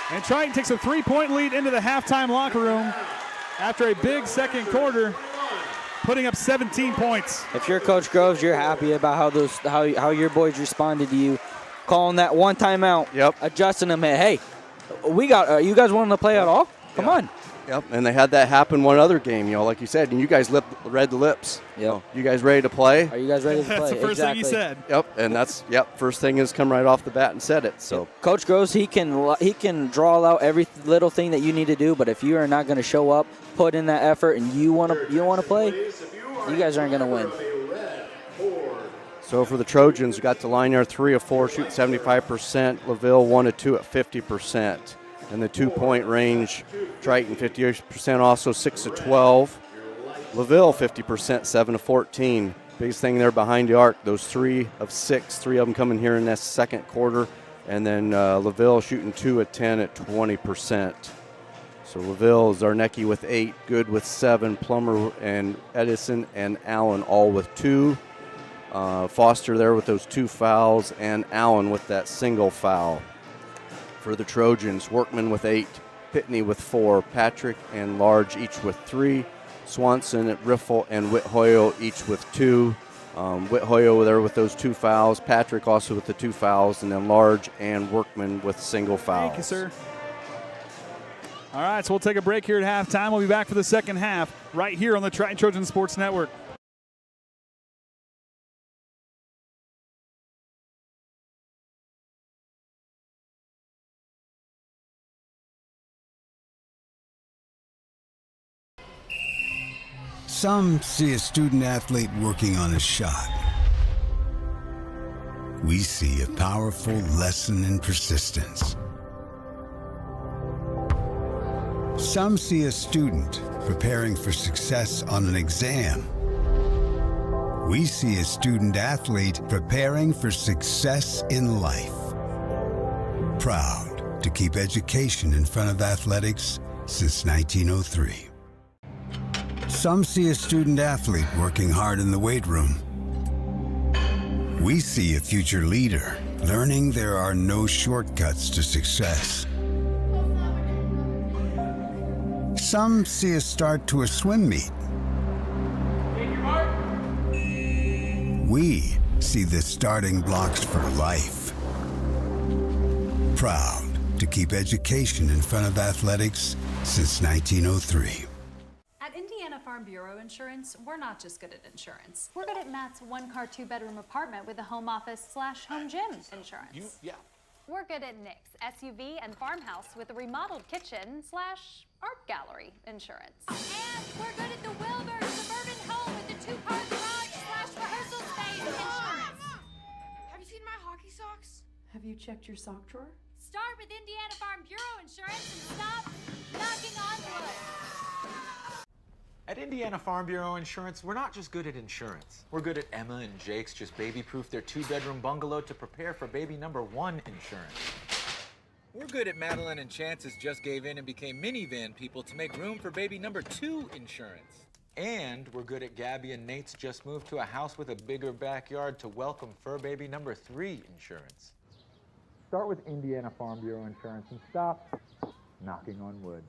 And Triton takes a 3-point lead into the halftime locker room after a big second quarter, putting up 17 points. If you're Coach Groves, you're happy about how your boys responded to you, calling that one timeout. Yep. Adjusting them. Hey, we got. You guys wanting to play at all? Come on. Yep, and they had that happen one other game, like you said, and you guys read the lips. Yep. You guys ready to play? Are you guys ready to play? That's the first thing he said. Yep, and first thing is come right off the bat and said it. So Coach Groves, he can draw out every little thing that you need to do, but if you are not going to show up, put in that effort, and you don't want to play, you guys aren't going to win. So for the Trojans, we got the line there 3 of 4, shooting 75%. LaVille 1 of 2 at 50%. And the 2-point range, Triton 58%, also 6 of 12. LaVille 50%, 7 of 14. Biggest thing there behind the arc, those 3 of 6, 3 of them coming here in that second quarter. And then LaVille shooting 2 of 10 at 20%. So LaVille, Zarnecki with 8, Good with 7, Plummer and Edison and Allen all with 2. Foster there with those 2 fouls, and Allen with that single foul. For the Trojans, Workman with 8, Pitney with 4, Patrick and Large each with 3, Swanson, Riffle, and Whithoyo each with 2. Whithoyo there with those 2 fouls, Patrick also with the 2 fouls, and then Large and Workman with single fouls. Thank you, sir. All right, so we'll take a break here at halftime. We'll be back for the second half right here on the Triton Trojan Sports Network. Some see a student athlete working on a shot. We see a powerful lesson in persistence. Some see a student preparing for success on an exam. We see a student athlete preparing for success in life. Proud to keep education in front of athletics since 1903. Some see a student athlete working hard in the weight room. We see a future leader learning there are no shortcuts to success. Some see a start to a swim meet. We see the starting blocks for life. Proud to keep education in front of athletics since 1903. At Indiana Farm Bureau Insurance, we're not just good at insurance. We're good at Matt's 1-car, 2-bedroom apartment with a home office/home gym insurance. We're good at Nick's SUV and farmhouse with a remodeled kitchen/art gallery insurance. And we're good at the Wilbur suburban home with the 2-car garage/rehearsal space insurance. Have you seen my hockey socks? Have you checked your sock drawer? Start with Indiana Farm Bureau Insurance and stop knocking on wood. At Indiana Farm Bureau Insurance, we're not just good at insurance. We're good at Emma and Jake's just baby-proof their 2-bedroom bungalow to prepare for baby number 1 insurance. We're good at Madeline and Chance's just gave in and became minivan people to make room for baby number 2 insurance. And we're good at Gabby and Nate's just moved to a house with a bigger backyard to welcome fur baby number 3 insurance. Start with Indiana Farm Bureau Insurance and stop knocking on wood.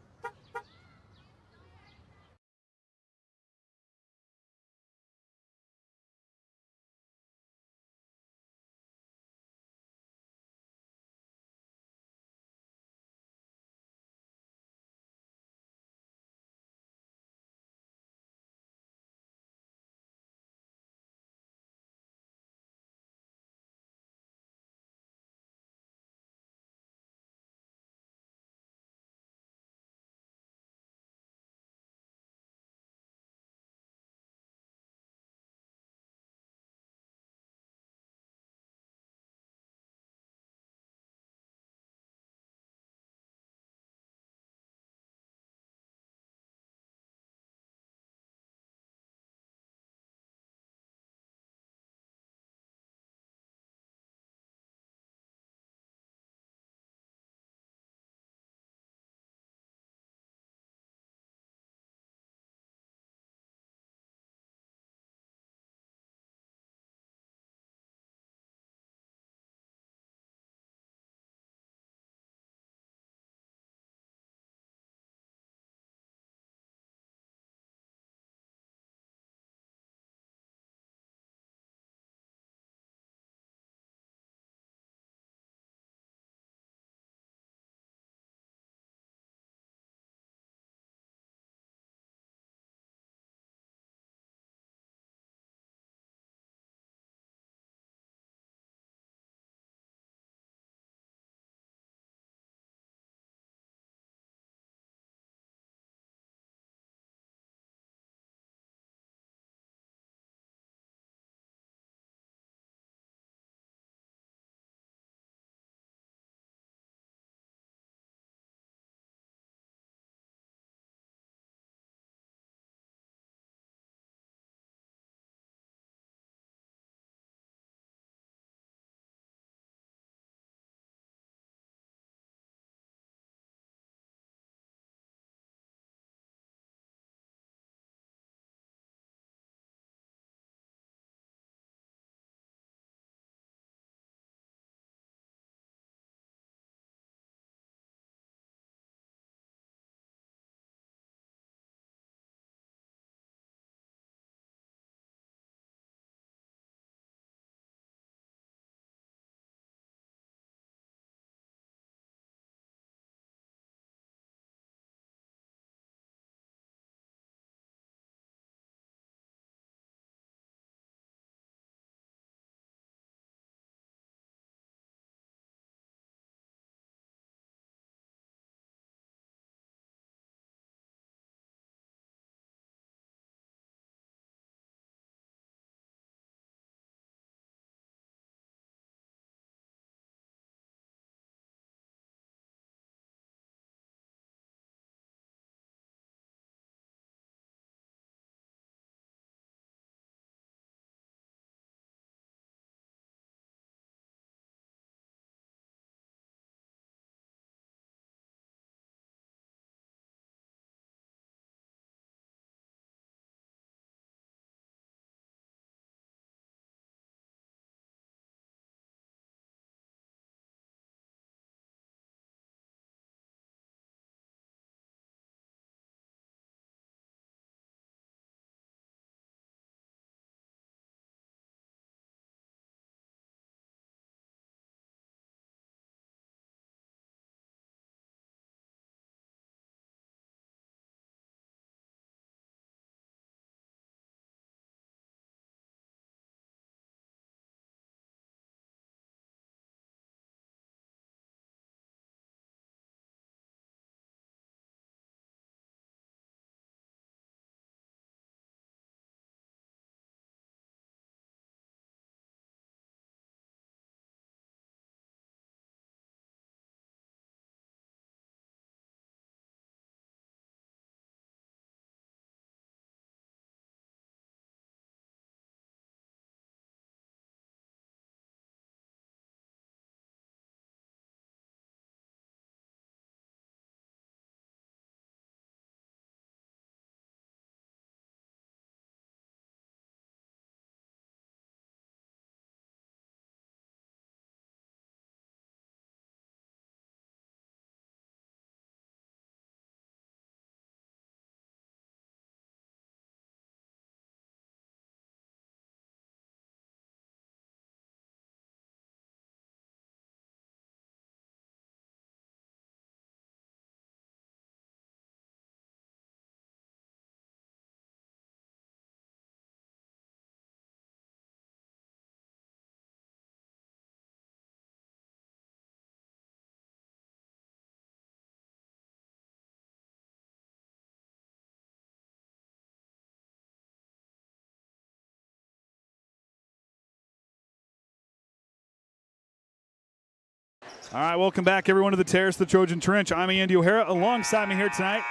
All right, welcome back, everyone, to the Terrace of the Trojan Trench. I'm Andy O'Hara. Alongside me here tonight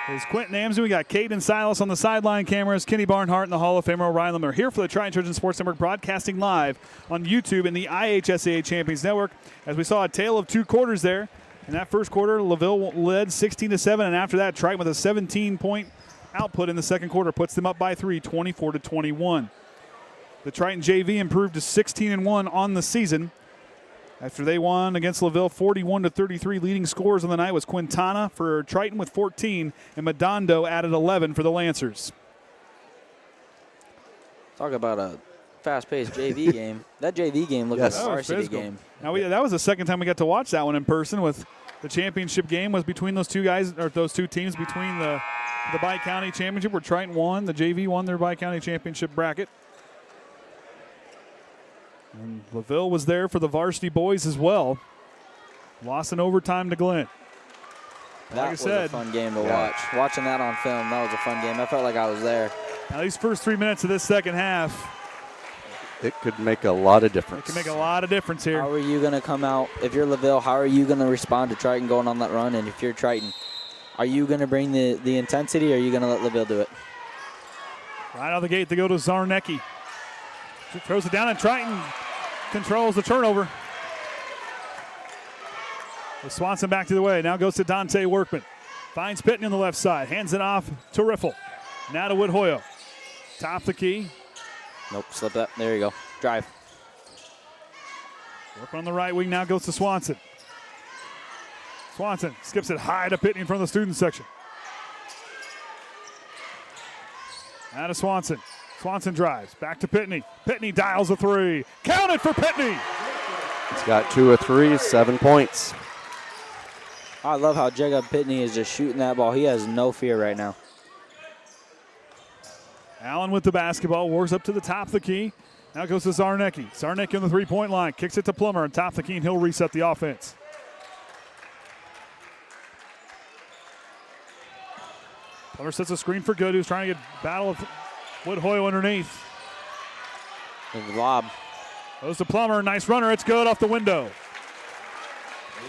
is Quentin Amsden. We got Caden and Silas on the sideline cameras, Kenny Barnhart and the Hall of Famer Ryan Limmer here for the Triton Trojan Sports Network, broadcasting live on YouTube and the IHSAA Champions Network. As we saw a tale of two quarters there. In that first quarter, LaVille led 16-7, and after that, Triton with a 17-point output in the second quarter puts them up by 3, 24-21. The Triton JV improved to 16-1 on the season after they won against LaVille 41-33. Leading scorers on the night was Quintana for Triton with 14, and Madondo added 11 for the Lancers. Talk about a fast-paced JV game. That JV game looked like a varsity game. Now that was the second time we got to watch that one in person. With the championship game was between those two guys, or those two teams, between the Bi-County Championship where Triton won, the JV won their Bi-County Championship bracket. And LaVille was there for the varsity boys as well. Lost in overtime to Glenn. That was a fun game to watch. Watching that on film, that was a fun game. I felt like I was there. Now these first 3 minutes of this second half, it could make a lot of difference. It can make a lot of difference here. How are you going to come out? If you're LaVille, how are you going to respond to Triton going on that run? And if you're Triton, are you going to bring the intensity, or are you going to let LaVille do it? Right out of the gate, they go to Zarnecki. Throws it down, and Triton controls the turnover. With Swanson back to the way. Now goes to Dante Workman. Finds Pitney on the left side. Hands it off to Riffle. Now to Woodhoyo. Top the key. Nope, slip that. There you go. Drive. Workman on the right wing now goes to Swanson. Swanson skips it high to Pitney in front of the student section. Now to Swanson. Swanson drives. Back to Pitney. Pitney dials a three. Counted for Pitney. He's got 2 of 3, 7 points. I love how Jacob Pitney is just shooting that ball. He has no fear right now. Allen with the basketball, works up to the top of the key. Now goes to Zarnecki. Zarnecki on the three-point line, kicks it to Plummer on top of the key, and he'll reset the offense. Plummer sets a screen for good, who's trying to get battle of Woodhoyo underneath. The lob. Goes to Plummer, nice runner, it's good off the window.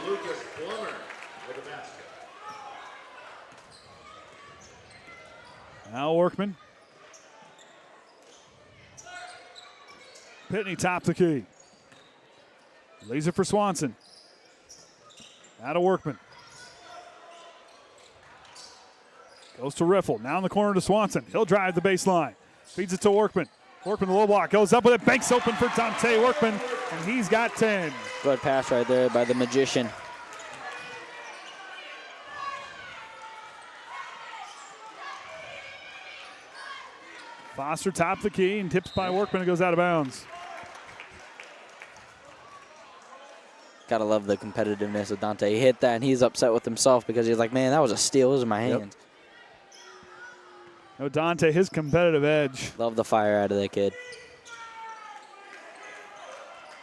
Lucas Plummer with the basket. Now Workman. Pitney top the key. Lays it for Swanson. Out of Workman. Goes to Riffle. Now in the corner to Swanson. He'll drive the baseline. Feeds it to Workman. Workman the low block. Goes up with it. Banks open for Dante Workman. And he's got 10. Good pass right there by the magician. Foster top the key and tips by Workman. It goes out of bounds. Gotta love the competitiveness of Dante. He hit that, and he's upset with himself because he's like, man, that was a steal. It was in my hands. No, Dante, his competitive edge. Love the fire out of that kid.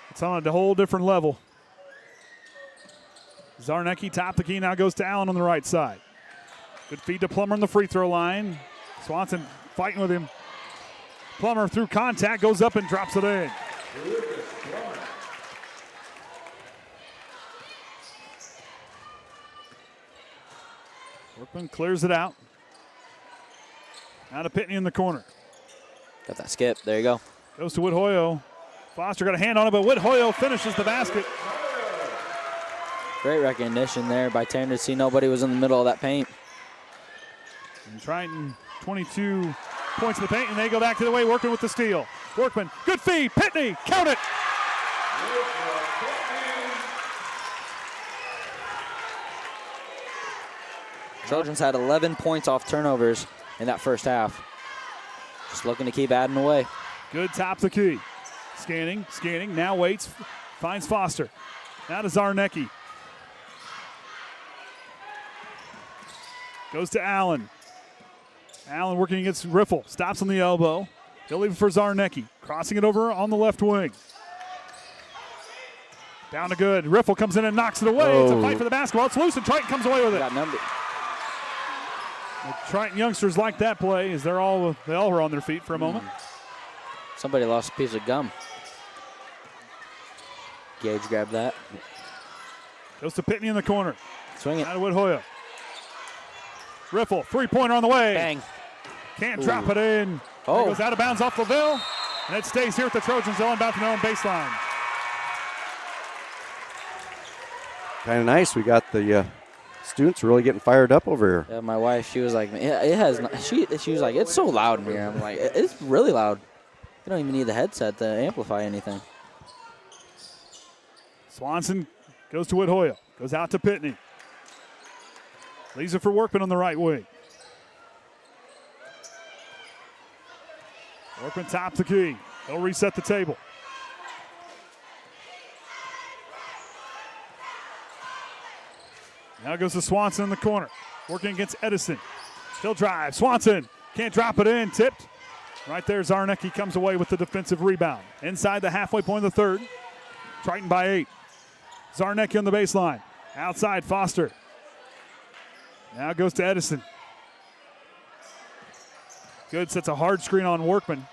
It's on a whole different level. Zarnecki top the key, now goes to Allen on the right side. Good feed to Plummer on the free throw line. Swanson fighting with him. Plummer through contact, goes up and drops it in. Workman clears it out. Out of Pitney in the corner. Got that skip. There you go. Goes to Woodhoyo. Foster got a hand on it, but Woodhoyo finishes the basket. Great recognition there by Tanner to see nobody was in the middle of that paint. And Triton, 22 points in the paint, and they go back to the way, Workman with the steal. Workman, good feed. Pitney, count it. Trojans had 11 points off turnovers in that first half. Just looking to keep adding away. Good top the key. Scanning, now waits, finds Foster. Now to Zarnecki. Goes to Allen. Allen working against Riffle. Stops on the elbow. He'll leave it for Zarnecki. Crossing it over on the left wing. Down to good. Riffle comes in and knocks it away. It's a fight for the basketball. It's loose, and Triton comes away with it. Got numbered. The Triton youngsters like that play as they all were on their feet for a moment. Somebody lost a piece of gum. Gage grabbed that. Goes to Pitney in the corner. Swing it. Out of Woodhoya. Riffle, three-pointer on the way. Bang. Can't drop it in. Oh. It goes out of bounds off LaVille. And it stays here with the Trojans going back from their own baseline. Kind of nice. We got the students really getting fired up over here. Yeah, my wife, she was like, yeah, it has. She was like, it's so loud in here. I'm like, it's really loud. You don't even need the headset to amplify anything. Swanson goes to Woodhoya. Goes out to Pitney. Leaves it for Workman on the right wing. Workman tops the key. He'll reset the table. Now goes to Swanson in the corner. Working against Edison. He'll drive. Swanson can't drop it in. Tipped. Right there, Zarnecki comes away with the defensive rebound. Inside the halfway point of the third. Triton by 8. Zarnecki on the baseline. Outside, Foster. Now goes to Edison. Good, sets a hard screen on Workman.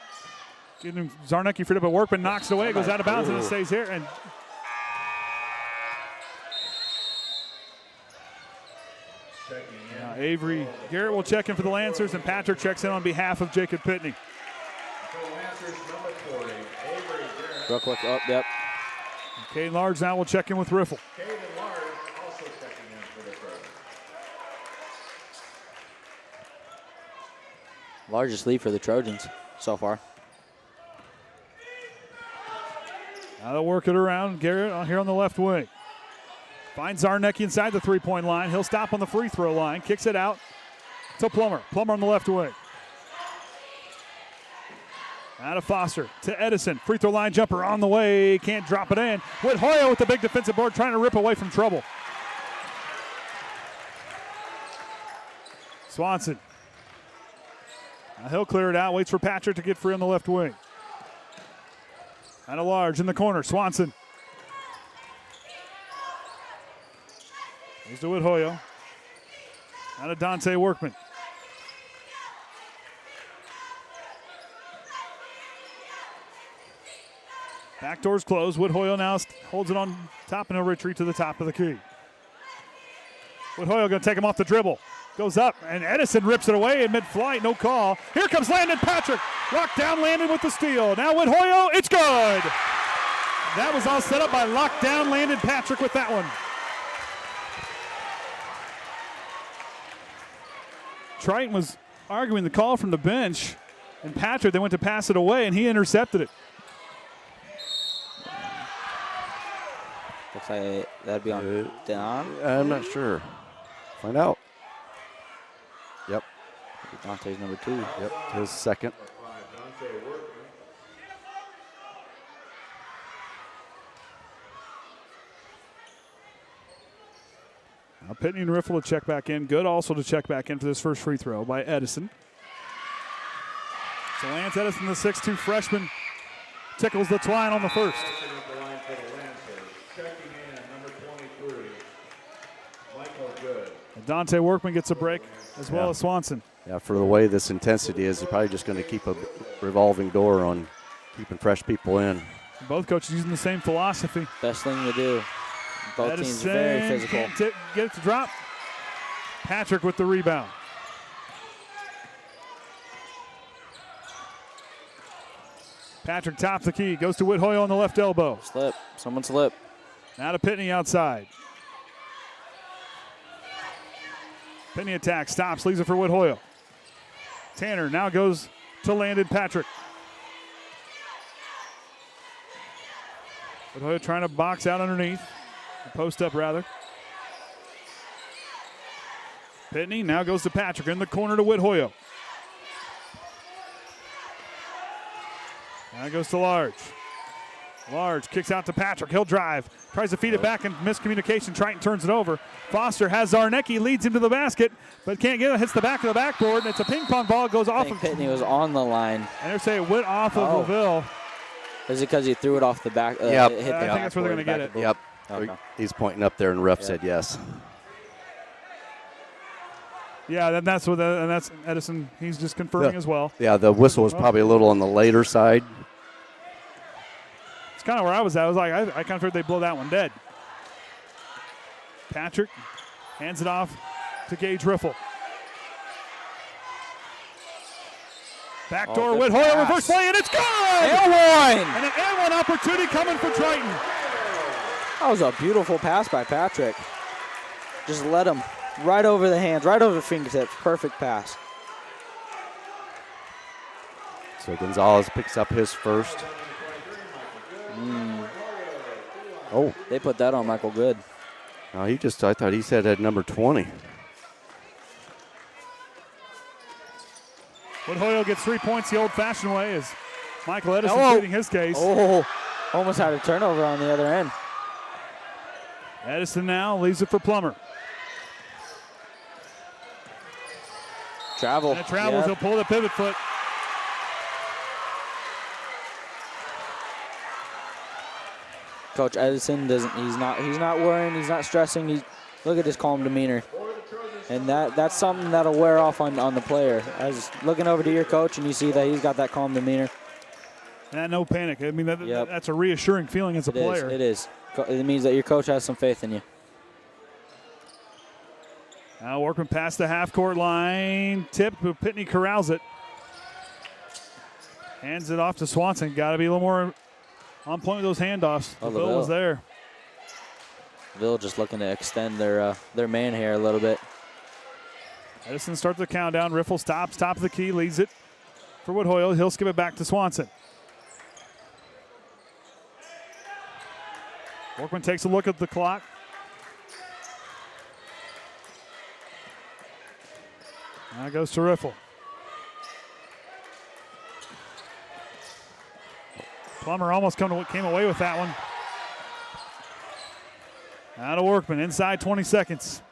Getting Zarnecki freed up, but Workman knocks it away. It goes out of bounds, and it stays here. And now Avery Garrett will check in for the Lancers, and Patrick checks in on behalf of Jacob Pitney. Real quick, oh, yep. Caden Large now will check in with Riffle. Caden Large also checking in for the Trojans. Largest lead for the Trojans so far. Now they'll work it around. Garrett here on the left wing. Finds Zarnecki inside the three-point line. He'll stop on the free throw line. Kicks it out to Plummer. Plummer on the left wing. Out of Foster to Edison. Free throw line jumper on the way. Can't drop it in. Woodhoya with the big defensive board trying to rip away from trouble. Swanson. Now he'll clear it out. Waits for Patrick to get free on the left wing. Out of Large in the corner. Swanson. Goes to Woodhoya. Out of Dante Workman. Back doors closed. Woodhoya now holds it on top, and he'll retreat to the top of the key. Woodhoya going to take him off the dribble. Goes up, and Edison rips it away in mid-flight. No call. Here comes Landon Patrick. Locked down Landon with the steal. Now Woodhoya, it's good. That was all set up by lockdown Landon Patrick with that one. Triton was arguing the call from the bench, and Patrick, they went to pass it away, and he intercepted it. Looks like that'd be on Don. I'm not sure. Find out. Yep. Dante's number 2. Yep, his second. Now Pitney and Riffle to check back in. Good also to check back in for this first free throw by Edison. So Lance Edison, the 6'2 freshman, tickles the twine on the first. And Dante Workman gets a break as well as Swanson. Yeah, for the way this intensity is, they're probably just going to keep a revolving door on keeping fresh people in. Both coaches using the same philosophy. Best thing to do. Both teams very physical. Can't get it to drop. Patrick with the rebound. Patrick tops the key. Goes to Woodhoya on the left elbow. Slip. Someone slip. Now to Pitney outside. Pitney attack. Stops. Leaves it for Woodhoya. Tanner now goes to Landon Patrick. Woodhoya trying to box out underneath. Post up, rather. Pitney now goes to Patrick in the corner to Woodhoya. Now goes to Large. Large kicks out to Patrick. He'll drive. Tries to feed it back, and miscommunication. Triton turns it over. Foster has Zarnecki, leads him to the basket, but can't get it. Hits the back of the backboard, and it's a ping pong ball. It goes off of Pitney was on the line. And they're saying it went off of LaVille. Is it because he threw it off the back? Yep. I think that's where they're going to get it. Yep. Okay. He's pointing up there, and ref said yes. Yeah, that's what, and that's Edison. He's just confirming as well. Yeah, the whistle was probably a little on the later side. It's kind of where I was at. I was like, I kind of figured they'd blow that one dead. Patrick hands it off to Gage Riffle. Backdoor with Hoyle, reverse play, and it's good! And And an and one opportunity coming for Triton. That was a beautiful pass by Patrick. Just let him right over the hands, right over the fingertips. Perfect pass. So Gonzalez picks up his first. Oh. They put that on Michael Good. No, I thought he said at number 20. Woodhoyle gets 3 points the old-fashioned way as Michael Edison pleading his case. Oh, almost had a turnover on the other end. Edison now leaves it for Plummer. Travel. And it travels, he'll pull the pivot foot. Coach Edison he's not worrying, he's not stressing. Look at his calm demeanor. And that's something that'll wear off on the player. As looking over to your coach and you see that he's got that calm demeanor. And no panic. I mean, that's a reassuring feeling as a player. It is. It means that your coach has some faith in you. Now Workman past the half-court line. Tipped, but Pitney corrals it. Hands it off to Swanson. Got to be a little more on point with those handoffs. LaVille was there. LaVille just looking to extend their man here a little bit. Edison starts the countdown. Riffle stops, top of the key, leads it for Woodhoyle. He'll skip it back to Swanson. Workman takes a look at the clock. Now it goes to Riffle. Plummer almost came away with that one. Now to Workman, inside 20 seconds.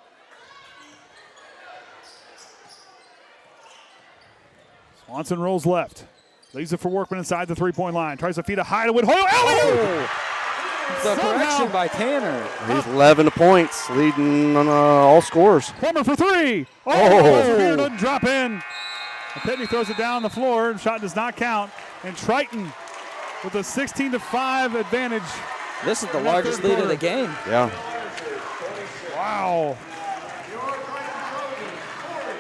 Swanson rolls left. Leaves it for Workman inside the three-point line. Tries to feed a high to Woodhoyle. The correction by Tanner. He's 11 points, leading on all scores. Plummer for three. Spear doesn't drop in. And Pitney throws it down the floor. Shot does not count. And Triton with a 16-5 advantage. This is the largest lead of the game. Yeah. Wow.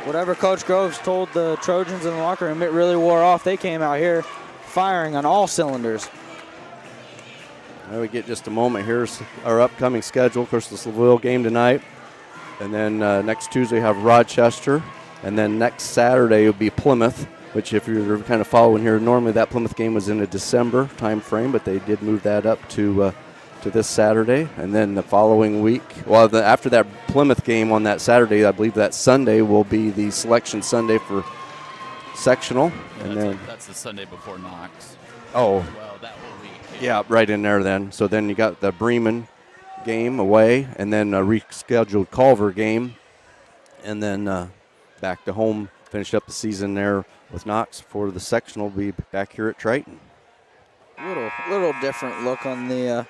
Whatever Coach Groves told the Trojans in the locker room, it really wore off. They came out here firing on all cylinders. Now we get just a moment. Here's our upcoming schedule. Of course, this LaVille game tonight. And then next Tuesday we have Rochester. And then next Saturday will be Plymouth, which if you're kind of following here, normally that Plymouth game was in a December time frame, but they did move that up to this Saturday. And then the following week, after that Plymouth game on that Saturday, I believe that Sunday will be the selection Sunday for sectional. Yeah, that's the Sunday before Knox. Oh. Well, that will be. Yeah, right in there then. So then you got the Bremen game away, and then a rescheduled Culver game, and then back to home, finish up the season there with Knox for the sectional. We'll be back here at Triton. Little different look on the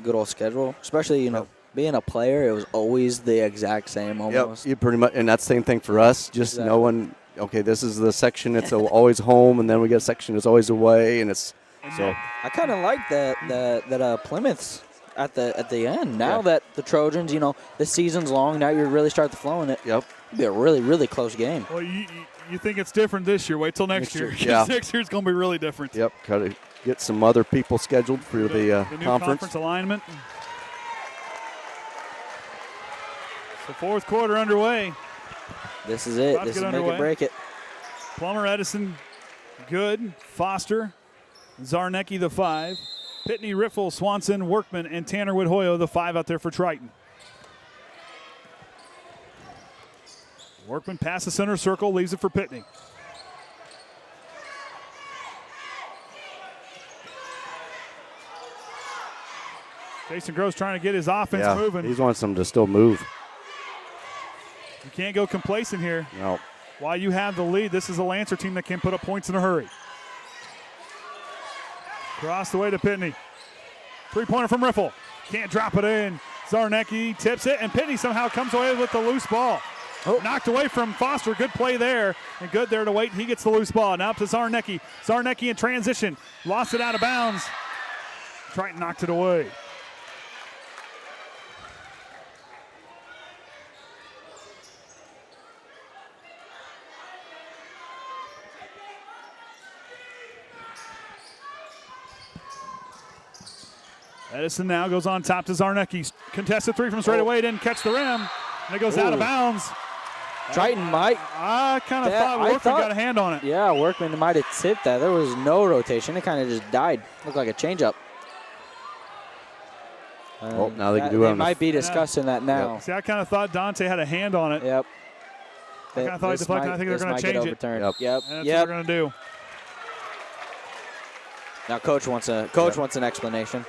good old schedule, especially being a player. It was always the exact same almost. Yep, pretty much, and that's the same thing for us. Just knowing, okay, this is the section it's always home, and then we get a section that's always away, and it's so. I kind of like that Plymouth's at the end. Now that the Trojans, the season's long. Now you're really starting to flow in it. Yep, it'll be a really, really close game. Well, you think it's different this year? Wait till next year. Yeah. Next year's going to be really different. Yep, got to get some other people scheduled for the new conference alignment. The fourth quarter underway. This is it. This is make it break it. Plummer, Edison, Good, Foster, Zarnecki the 5, Pitney, Riffle, Swanson, Workman, and Tanner Woodhoyle the 5 out there for Triton. Workman past the center circle, leaves it for Pitney. Jason Gross trying to get his offense moving. He wants them to still move. You can't go complacent here. No. While you have the lead, this is a Lancer team that can put up points in a hurry. Cross the way to Pitney. Three-pointer from Riffle. Can't drop it in. Zarnecki tips it, and Pitney somehow comes away with the loose ball. Knocked away from Foster. Good play there, and Good there to wait. He gets the loose ball. Now up to Zarnecki. Zarnecki in transition. Lost it out of bounds. Triton knocked it away. Edison now goes on top to Zarnecki. Contested three from straight away, didn't catch the rim, and it goes out of bounds. Triton might. I kind of thought Workman got a hand on it. Yeah, Workman might have tipped that. There was no rotation. It kind of just died. Looked like a changeup. Now they can do it. They might be discussing that now. See, I kind of thought Dante had a hand on it. Yep. I kind of thought he deflected. I think they're going to change it. Yep. That's what they're going to do. Now coach wants an explanation.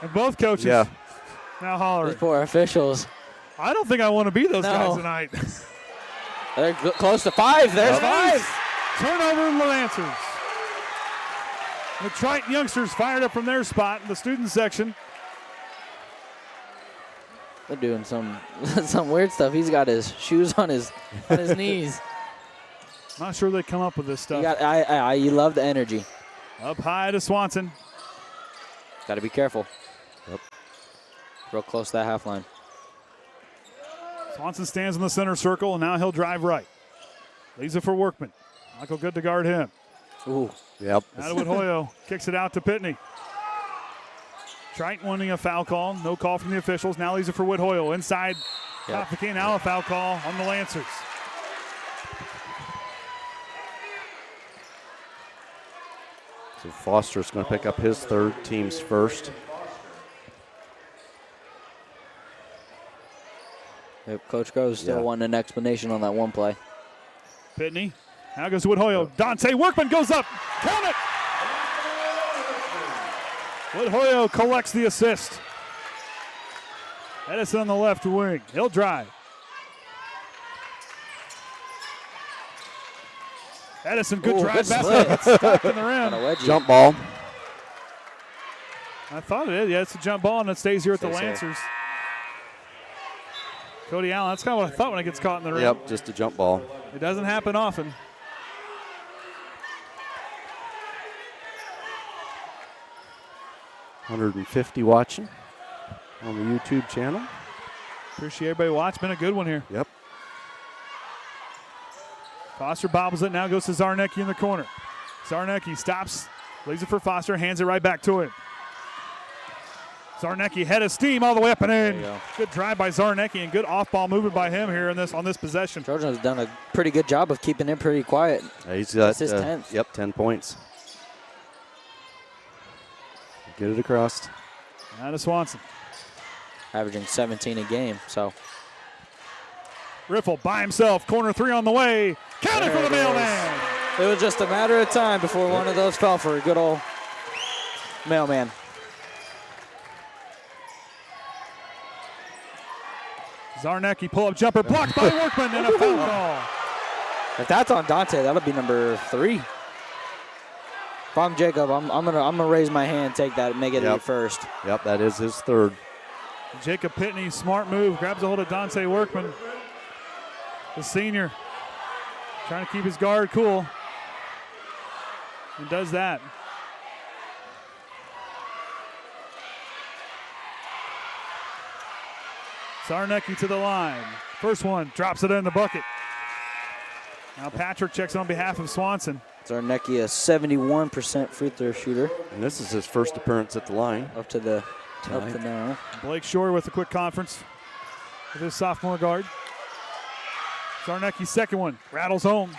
And both coaches now hollering. These poor officials. I don't think I want to be those guys tonight. They're close to 5. There's 5. Turnover in the Lancers. The Triton youngsters fired up from their spot in the student section. They're doing some weird stuff. He's got his shoes on his knees. Not sure they come up with this stuff. You love the energy. Up high to Swanson. Got to be careful. Yep. Real close to that half line. Swanson stands in the center circle, and now he'll drive right. Leaves it for Workman. Michael good to guard him. Ooh. Yep. Now to Hoyo. Kicks it out to Pitney. Triton wanting a foul call. No call from the officials. Now leaves it for Hoyo. Inside. Top the key. Now a foul call on the Lancers. So Foster's going to pick up his third, team's first. Yep, Coach Groves still wanting an explanation on that one play. Pitney. Now goes to Hoyo. Dante Workman goes up. Count it. Hoyo collects the assist. Edison on the left wing. He'll drive. Edison, good drive. Basket stopped in the rim. Jump ball. I thought it is. Yeah, it's a jump ball, and it stays here at the Lancers. Cody Allen, that's kind of what I thought when it gets caught in the rim. Yep, just a jump ball. It doesn't happen often. $150 watching on the YouTube channel. Appreciate everybody watching. Been a good one here. Yep. Foster bobbles it. Now goes to Zarnecki in the corner. Zarnecki stops, leaves it for Foster, hands it right back to him. Zarnecki head of steam all the way up and in. Good drive by Zarnecki and good off-ball movement by him here on this possession. Trojans have done a pretty good job of keeping him pretty quiet. He's got his 10th. Yep, 10 points. Get it across. Now to Swanson. Averaging 17 a game, so. Riffle by himself, corner three on the way. Counted for the mailman. It was just a matter of time before one of those fell for a good old mailman. Zarnecki pull-up jumper blocked by Workman and a foul call. If that's on Dante, that'll be number 3. If I'm Jacob, I'm gonna raise my hand, take that, and make it the first. Yep, that is his third. Jacob Pitney, smart move, grabs a hold of Dante Workman. The senior trying to keep his guard cool and does that. Zarnecki to the line. First one, drops it in the bucket. Now Patrick checks on behalf of Swanson. Zarnecki, a 71% free throw shooter. And this is his first appearance at the line. Up to now. Blake Shore with a quick conference with his sophomore guard. Zarnecki's second one, rattles home.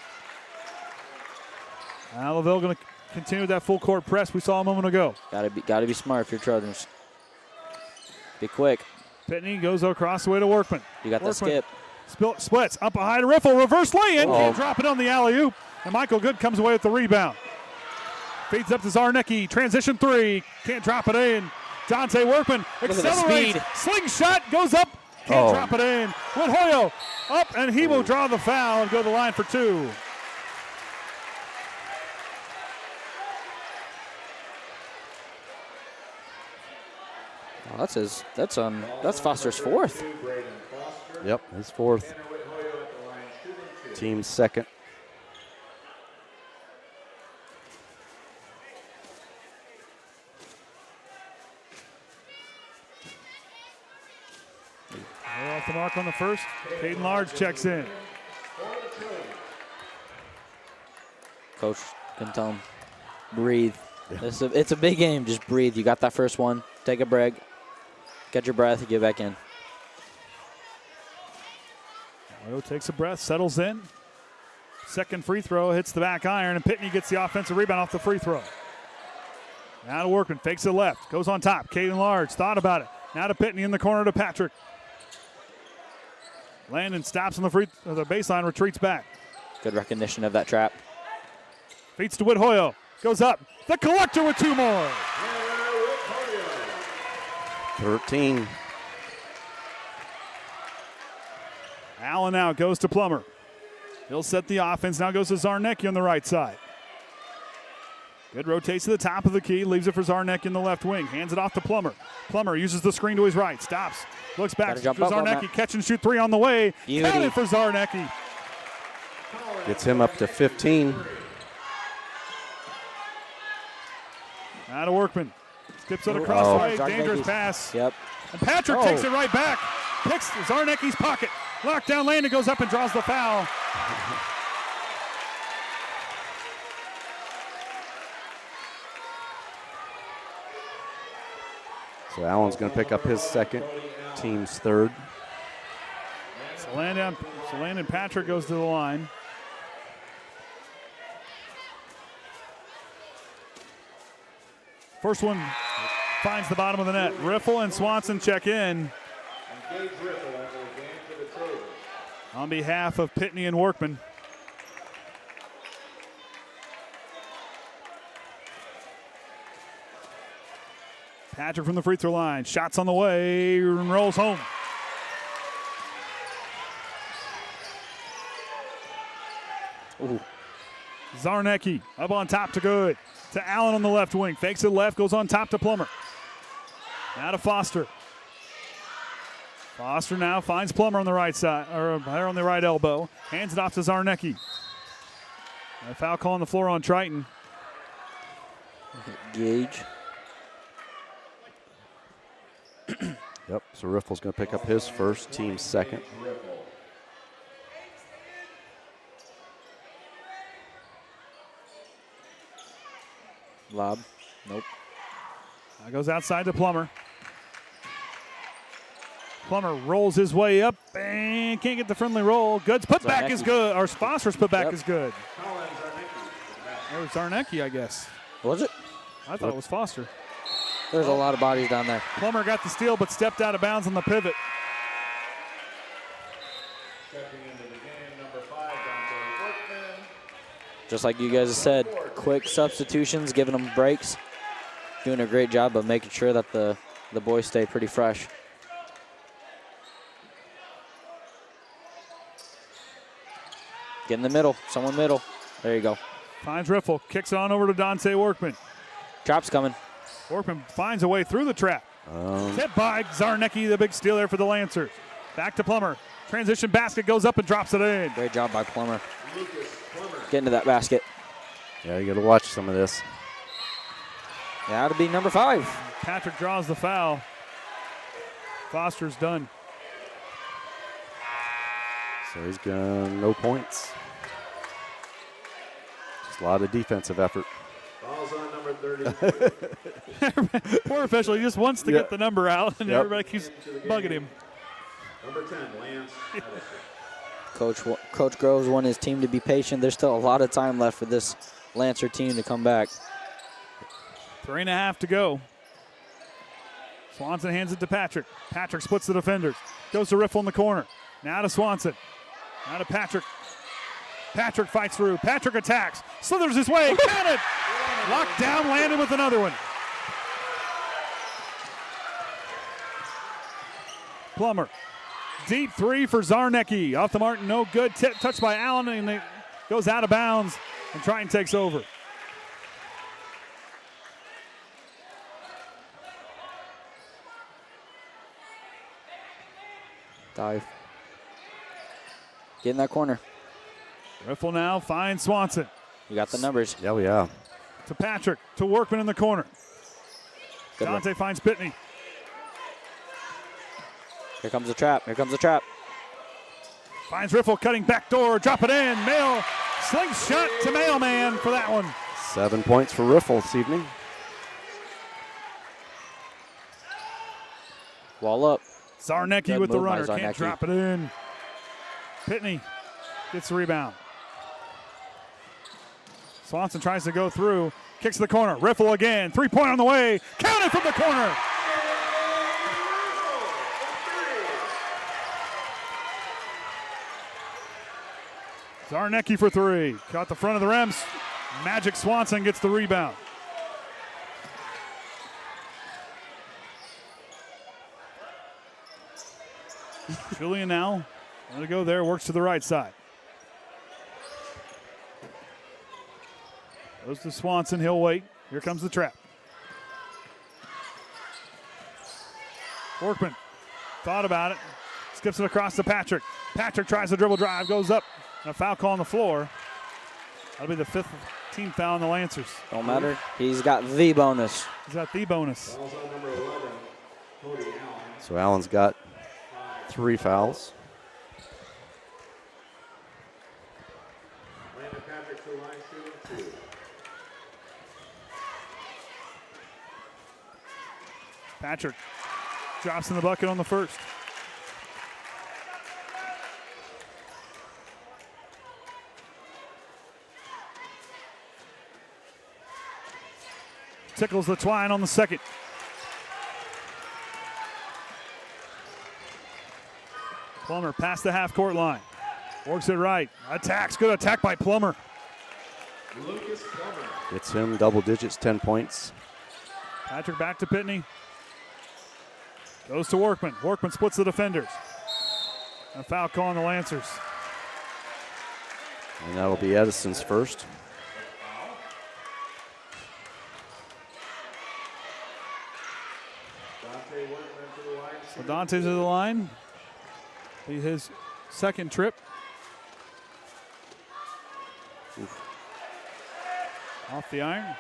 Now LaVille going to continue that full court press we saw a moment ago. Gotta be smart if you're Trojans. Be quick. Pitney goes across the way to Workman. You got the skip. Splits up high to Riffle, reverse lay-in, can't drop it on the alley-oop, and Michael Good comes away with the rebound. Feeds up to Zarnecki, transition three, can't drop it in. Dante Workman accelerates, slingshot, goes up, can't drop it in. Hoyo up, and he will draw the foul and go to the line for 2. Oh, that's Foster's 4th. Yep, his 4th. Team's second. They're off the mark on the first. Caden Large checks in. Coach can tell him, breathe. It's a big game. Just breathe. You got that first one. Take a break. Get your breath. Get back in. Loyal takes a breath, settles in. Second free throw hits the back iron, and Pitney gets the offensive rebound off the free throw. Now to Workman, fakes it left, goes on top. Caden Large thought about it. Now to Pitney in the corner to Patrick. Landon stops on the baseline, retreats back. Good recognition of that trap. Feeds to Whithoyo, goes up. The collector with 2 more. 13. Allen out, goes to Plummer. He'll set the offense, now goes to Zarnecki on the right side. Good rotates to the top of the key, leaves it for Zarnecki in the left wing, hands it off to Plummer. Plummer uses the screen to his right, stops, looks back to Zarnecki, catch and shoot 3 on the way. Counted for Zarnecki. Gets him up to 15. Now to Workman. Skips it across the way, dangerous pass. Yep. And Patrick takes it right back. Picks Zarnecki's pocket. Lockdown, Landon goes up and draws the foul. So Allen's going to pick up his second, team's third. So Landon Patrick goes to the line. First one finds the bottom of the net. Riffle and Swanson check in. On behalf of Pitney and Workman. Patrick from the free throw line. Shots on the way and rolls home. Ooh. Zarnecki up on top to good. To Allen on the left wing. Fakes it left, goes on top to Plummer. Now to Foster. Foster now finds Plummer on the right side, or on the right elbow. Hands it off to Zarnecki. A foul call on the floor on Triton. Gage. Yep, so Riffle's going to pick up his first, team's second. Lob. Nope. Now goes outside to Plummer. Plummer rolls his way up and can't get the friendly roll. Good's put back is good, or Foster's put back is good. Or Zarnecki, I guess. Was it? I thought it was Foster. There's a lot of bodies down there. Plummer got the steal but stepped out of bounds on the pivot. Just like you guys have said, quick substitutions, giving them breaks. Doing a great job of making sure that the boys stay pretty fresh. Get in the middle, someone middle. There you go. Finds Riffle, kicks it on over to Dante Workman. Trap's coming. Workman finds a way through the trap. Tipped by Zarnecki, the big steal there for the Lancers. Back to Plummer. Transition basket goes up and drops it in. Great job by Plummer. Get into that basket. Yeah, you got to watch some of this. Yeah, that'll be number 5. Patrick draws the foul. Foster's done. So he's got no points. Just a lot of defensive effort. Ball's on number 30. Poor official, he just wants to get the number out, and everybody keeps bugging him. Number 10, Lance Edison. Coach Groves wanted his team to be patient. There's still a lot of time left for this Lancer team to come back. 3.5 to go. Swanson hands it to Patrick. Patrick splits the defenders. Goes to Riffle in the corner. Now to Swanson. Now to Patrick. Patrick fights through. Patrick attacks. Slithers his way. Got it. Locked down. Landed with another one. Plummer. Deep 3 for Zarnecki. Off the mark, no good. Touched by Allen, and it goes out of bounds, and Triton takes over. Dive. Get in that corner. Riffle now finds Swanson. You got the numbers. Yeah, we are. To Patrick. To Workman in the corner. Good Dante finds Pitney. Here comes the trap. Here comes the trap. Finds Riffle cutting back door. Drop it in. Mail slingshot to mailman for that one. 7 points for Riffle this evening. Wall up. Zarnecki Good with the move by runner. Can't Zarnecki. drop it in. Pitney gets the rebound. Swanson tries to go through. Kicks to the corner. Riffle again. 3-point on the way. Counted from the corner. Zarnecki for 3. Caught the front of the rims. Magic Swanson gets the rebound. Julian now. Let it go there. Works to the right side. Goes to Swanson. He'll wait. Here comes the trap. Workman thought about it. Skips it across to Patrick. Patrick tries to dribble drive. Goes up. And a foul call on the floor. That'll be the 5th team foul on the Lancers. Don't matter. He's got the bonus. He's got the bonus. So Allen's got 3 fouls. Patrick drops in the bucket on the first. Tickles the twine on the second. Plummer past the half-court line. Works it right. Attacks. Good attack by Plummer. It's him, double digits, 10 points. Patrick back to Pitney. Goes to Workman. Workman splits the defenders. A foul call on the Lancers. And that'll be Edison's first. So Dante's to the line. Be his second trip. Off the iron.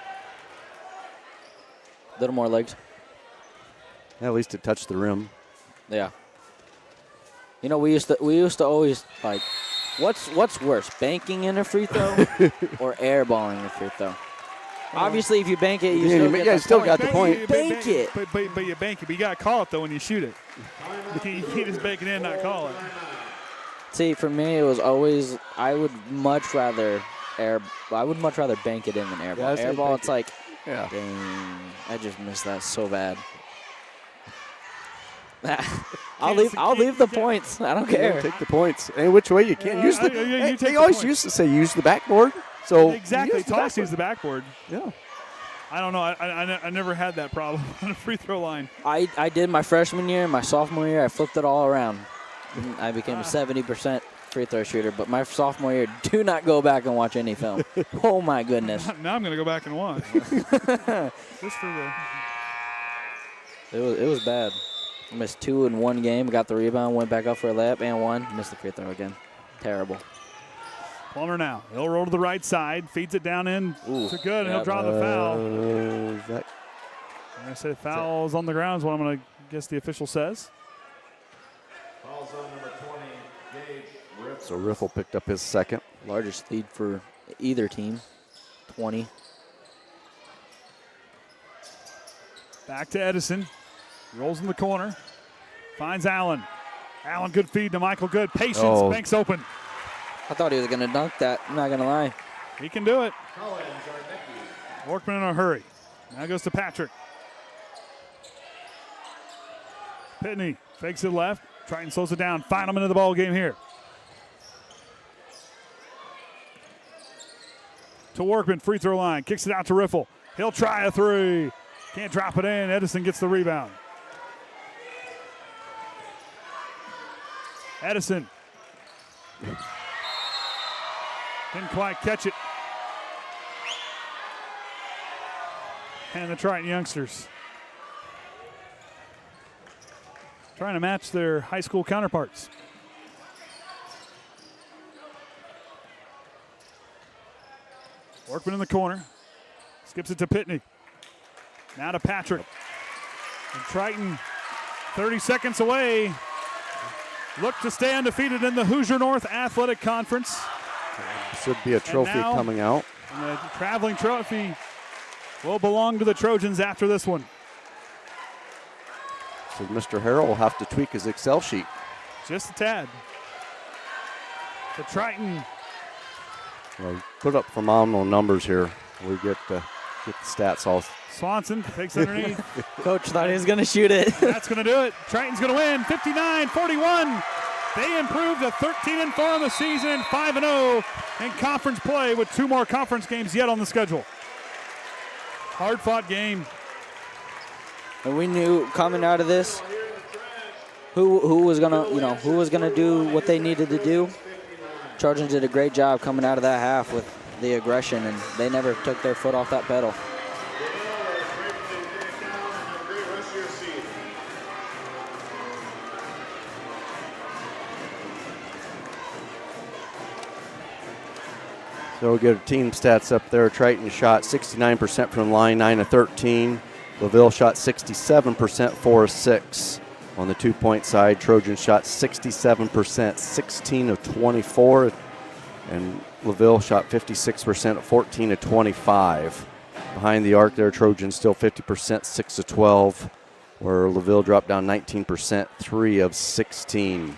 A little more legs. At least it touched the rim. Yeah. You know, we used to always like, what's worse, banking in a free throw or airballing a free throw? Obviously, if you bank it, you still got the point. Bank it. But you bank it. But you got to call it, though, when you shoot it. You can't just bank it in and not call it. See, for me, it was always, I would much rather bank it in than airball. Airball, it's like, dang, I just missed that so bad. I'll leave the points. I don't care. Take the points. Any which way you can. Use the. They always used to say use the backboard. So exactly, toss use the backboard. Yeah. I don't know. I never had that problem on a free throw line. I did my freshman year, my sophomore year. I flipped it all around. I became a 70% free throw shooter. But my sophomore year, do not go back and watch any film. Oh my goodness. Now I'm gonna go back and watch. Just for the. It was bad. I missed 2 in one game. Got the rebound. Went back up for a layup and 1. Missed the free throw again. Terrible. Plummer now. He'll roll to the right side. Feeds it down in. To good, and he'll draw the foul. Is that? I'm going to say foul's on the ground is what I'm going to guess the official says. Fouls on number 20, Gage Riffle. So Riffle picked up his second. Largest lead for either team, 20. Back to Edison. Rolls in the corner. Finds Allen. Allen, good feed to Michael Good. Patience. Banks open. I thought he was going to dunk that. I'm not going to lie. He can do it. Workman in a hurry. Now goes to Patrick. Pitney fakes it left. Triton slows it down. Final minute of the ball game here. To Workman, free throw line. Kicks it out to Riffle. He'll try a 3. Can't drop it in. Edison gets the rebound. Edison. Didn't quite catch it. And the Triton youngsters trying to match their high school counterparts. Workman in the corner. Skips it to Pitney. Now to Patrick. And Triton 30 seconds away. Look to stay undefeated in the Hoosier North Athletic Conference. Should be a trophy now, coming out. And the traveling trophy will belong to the Trojans after this one. So Mr. Harrell will have to tweak his Excel sheet. Just a tad. The Triton. Well, put up phenomenal numbers here. We get the stats all. Swanson takes underneath. Coach thought he was going to shoot it. That's going to do it. Triton's going to win 59-41. They improved to 13-4 on the season and 5-0 in conference play with 2 more conference games yet on the schedule. Hard-fought game. And we knew coming out of this who was gonna do what they needed to do. Trojans did a great job coming out of that half with the aggression, and they never took their foot off that pedal. So we'll get team stats up there. Triton shot 69% from the line, 9 of 13. LaVille shot 67%, 4 of 6. On the 2-point side, Trojans shot 67%, 16 of 24. And LaVille shot 56% at 14 of 25. Behind the arc there, Trojans still 50%, 6 of 12. Where LaVille dropped down 19%, 3 of 16.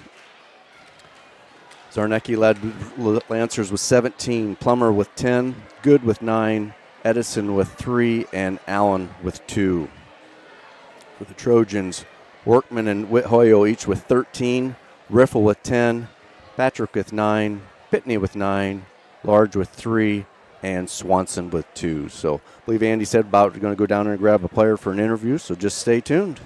Zarnecki led Lancers with 17, Plummer with 10, Good with 9, Edison with 3, and Allen with 2. For the Trojans, Workman and Whithoyo each with 13, Riffle with 10, Patrick with 9, Pitney with 9, Large with 3, and Swanson with 2. So I believe Andy said about going to go down there and grab a player for an interview, so just stay tuned.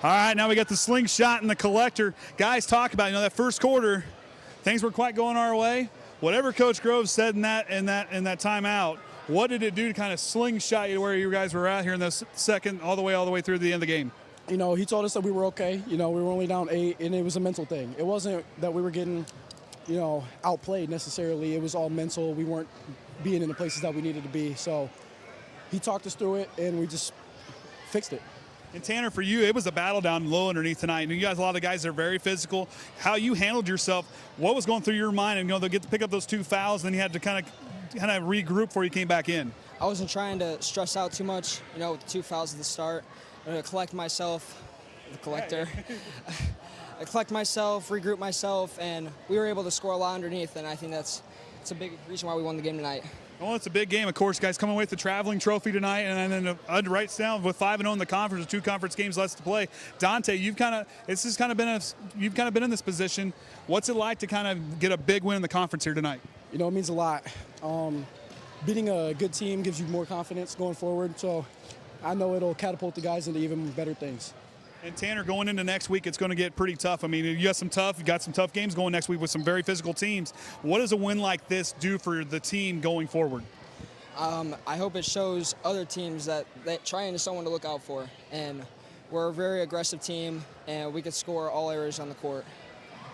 All right, now we got the slingshot and the collector. Guys, talk about, that first quarter, things weren't quite going our way. Whatever Coach Groves said in that timeout, what did it do to kind of slingshot you to where you guys were at here in the second, all the way through the end of the game? He told us that we were okay. We were only down 8, and it was a mental thing. It wasn't that we were getting, outplayed necessarily. It was all mental. We weren't being in the places that we needed to be. So he talked us through it, and we just fixed it. And Tanner, for you, it was a battle down low underneath tonight. And you guys, a lot of the guys are very physical. How you handled yourself, what was going through your mind? And they'll get to pick up those 2 fouls, and then you had to kind of regroup before you came back in. I wasn't trying to stress out too much, with the 2 fouls at the start. I'm going to collect myself, the collector. I collect myself, regroup myself, and we were able to score a lot underneath, and I think it's a big reason why we won the game tonight. Well, it's a big game, of course, guys. Coming away with the traveling trophy tonight, and then right down with 5-0 in the conference, with 2 conference games left to play. Dante, you've kind of been in this position. What's it like to kind of get a big win in the conference here tonight? You know, it means a lot. Beating a good team gives you more confidence going forward. So I know it'll catapult the guys into even better things. And Tanner, going into next week, it's going to get pretty tough. I mean, you got some tough games going next week with some very physical teams. What does a win like this do for the team going forward? I hope it shows other teams that Triton is someone to look out for. And we're a very aggressive team, and we can score all areas on the court.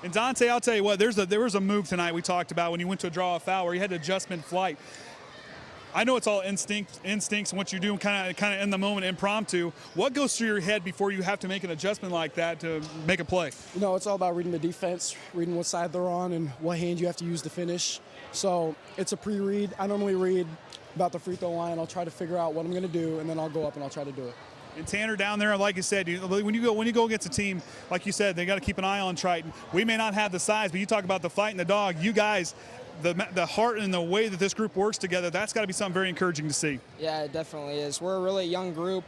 And Dante, I'll tell you what, there was a move tonight we talked about when you went to draw a foul where you had to adjustment flight. I know it's all instincts and what you do kind of in the moment, impromptu. What goes through your head before you have to make an adjustment like that to make a play? You know, it's all about reading the defense, reading what side they're on and what hand you have to use to finish. So it's a pre-read. I normally read about the free throw line. I'll try to figure out what I'm going to do, and then I'll go up and I'll try to do it. And Tanner down there, like you said, when you go against a team, like you said, they got to keep an eye on Triton. We may not have the size, but you talk about the fight and the dog. You guys, the heart and the way that this group works together, that's got to be something very encouraging to see. Yeah, it definitely is. We're a really young group,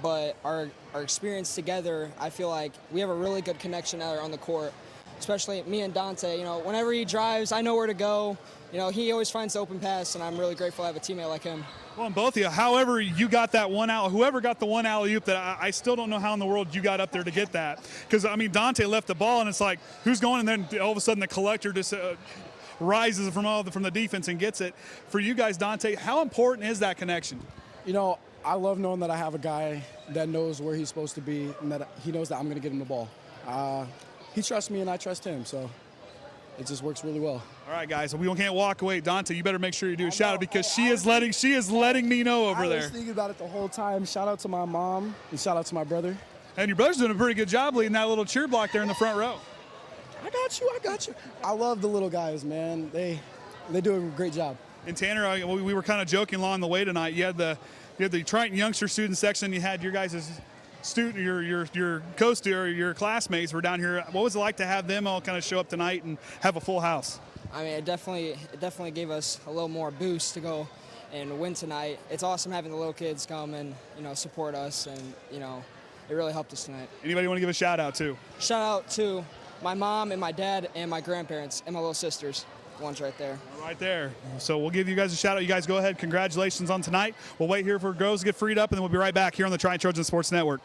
but our experience together, I feel like we have a really good connection out there on the court. Especially me and Dante, you know, whenever he drives, I know where to go. You know, he always finds the open pass, and I'm really grateful to have a teammate like him. Well, and both of you, however you got that one out, whoever got the one alley-oop that I still don't know how in the world you got up there to get that. Because, I mean, Dante left the ball, and it's like, who's going? And then all of a sudden the collector just rises from the defense and gets it. For you guys, Dante, how important is that connection? You know, I love knowing that I have a guy that knows where he's supposed to be and that he knows that I'm going to get him the ball. He trusts me and I trust him, so it just works really well. All right, guys, we can't walk away. Dante, you better make sure you do a shout out because she is letting me know over there. I was thinking about it the whole time. Shout out to my mom and shout out to my brother. And your brother's doing a pretty good job leading that little cheer block there in the front row. I got you. I love the little guys, man. They do a great job. And Tanner, we were kind of joking along the way tonight. You had the Triton youngster student section. You had your guys' student, your your classmates were down here. What was it like to have them all kind of show up tonight and have a full house? I mean, it definitely gave us a little more boost to go and win tonight. It's awesome having the little kids come and, you know, support us, and, you know, it really helped us tonight. Anybody want to give a shout out to? Shout out to my mom and my dad and my grandparents and my little sisters. The one's right there. Right there. So we'll give you guys a shout out. You guys go ahead. Congratulations on tonight. We'll wait here for girls to get freed up, and then we'll be right back here on the Triton Trojan Sports Network.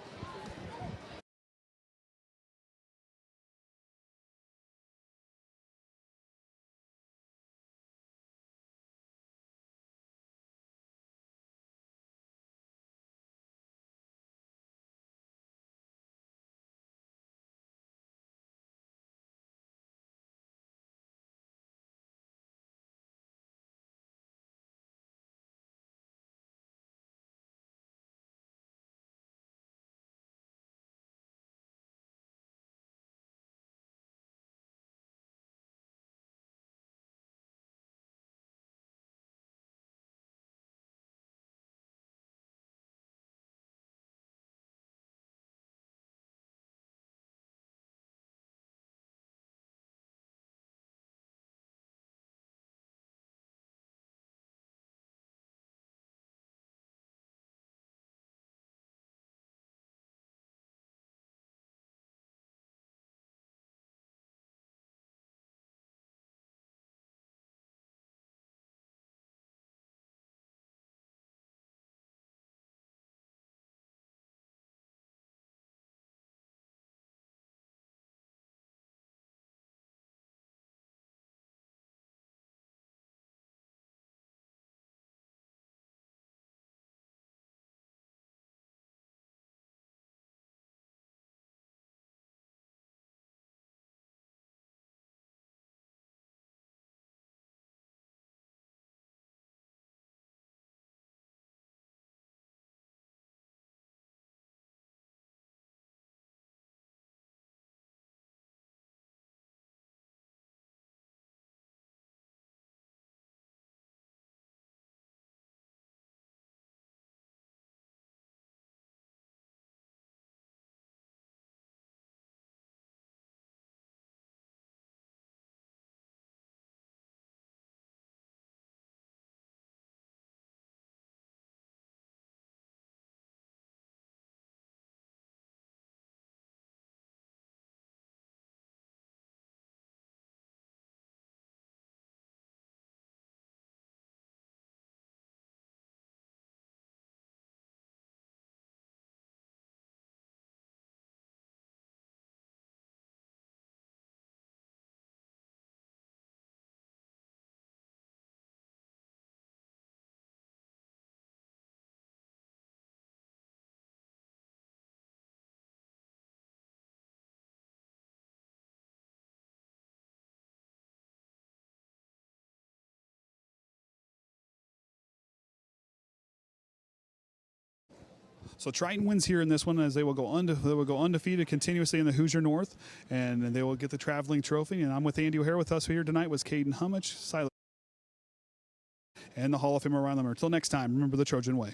So Triton wins here in this one, as they will go undefeated continuously in the Hoosier North, and they will get the traveling trophy. And I'm with Andy O'Hara. With us here tonight was Caden Hummich, Silas, and the Hall of Famer Ryan Limmer. Until next time, remember the Trojan way.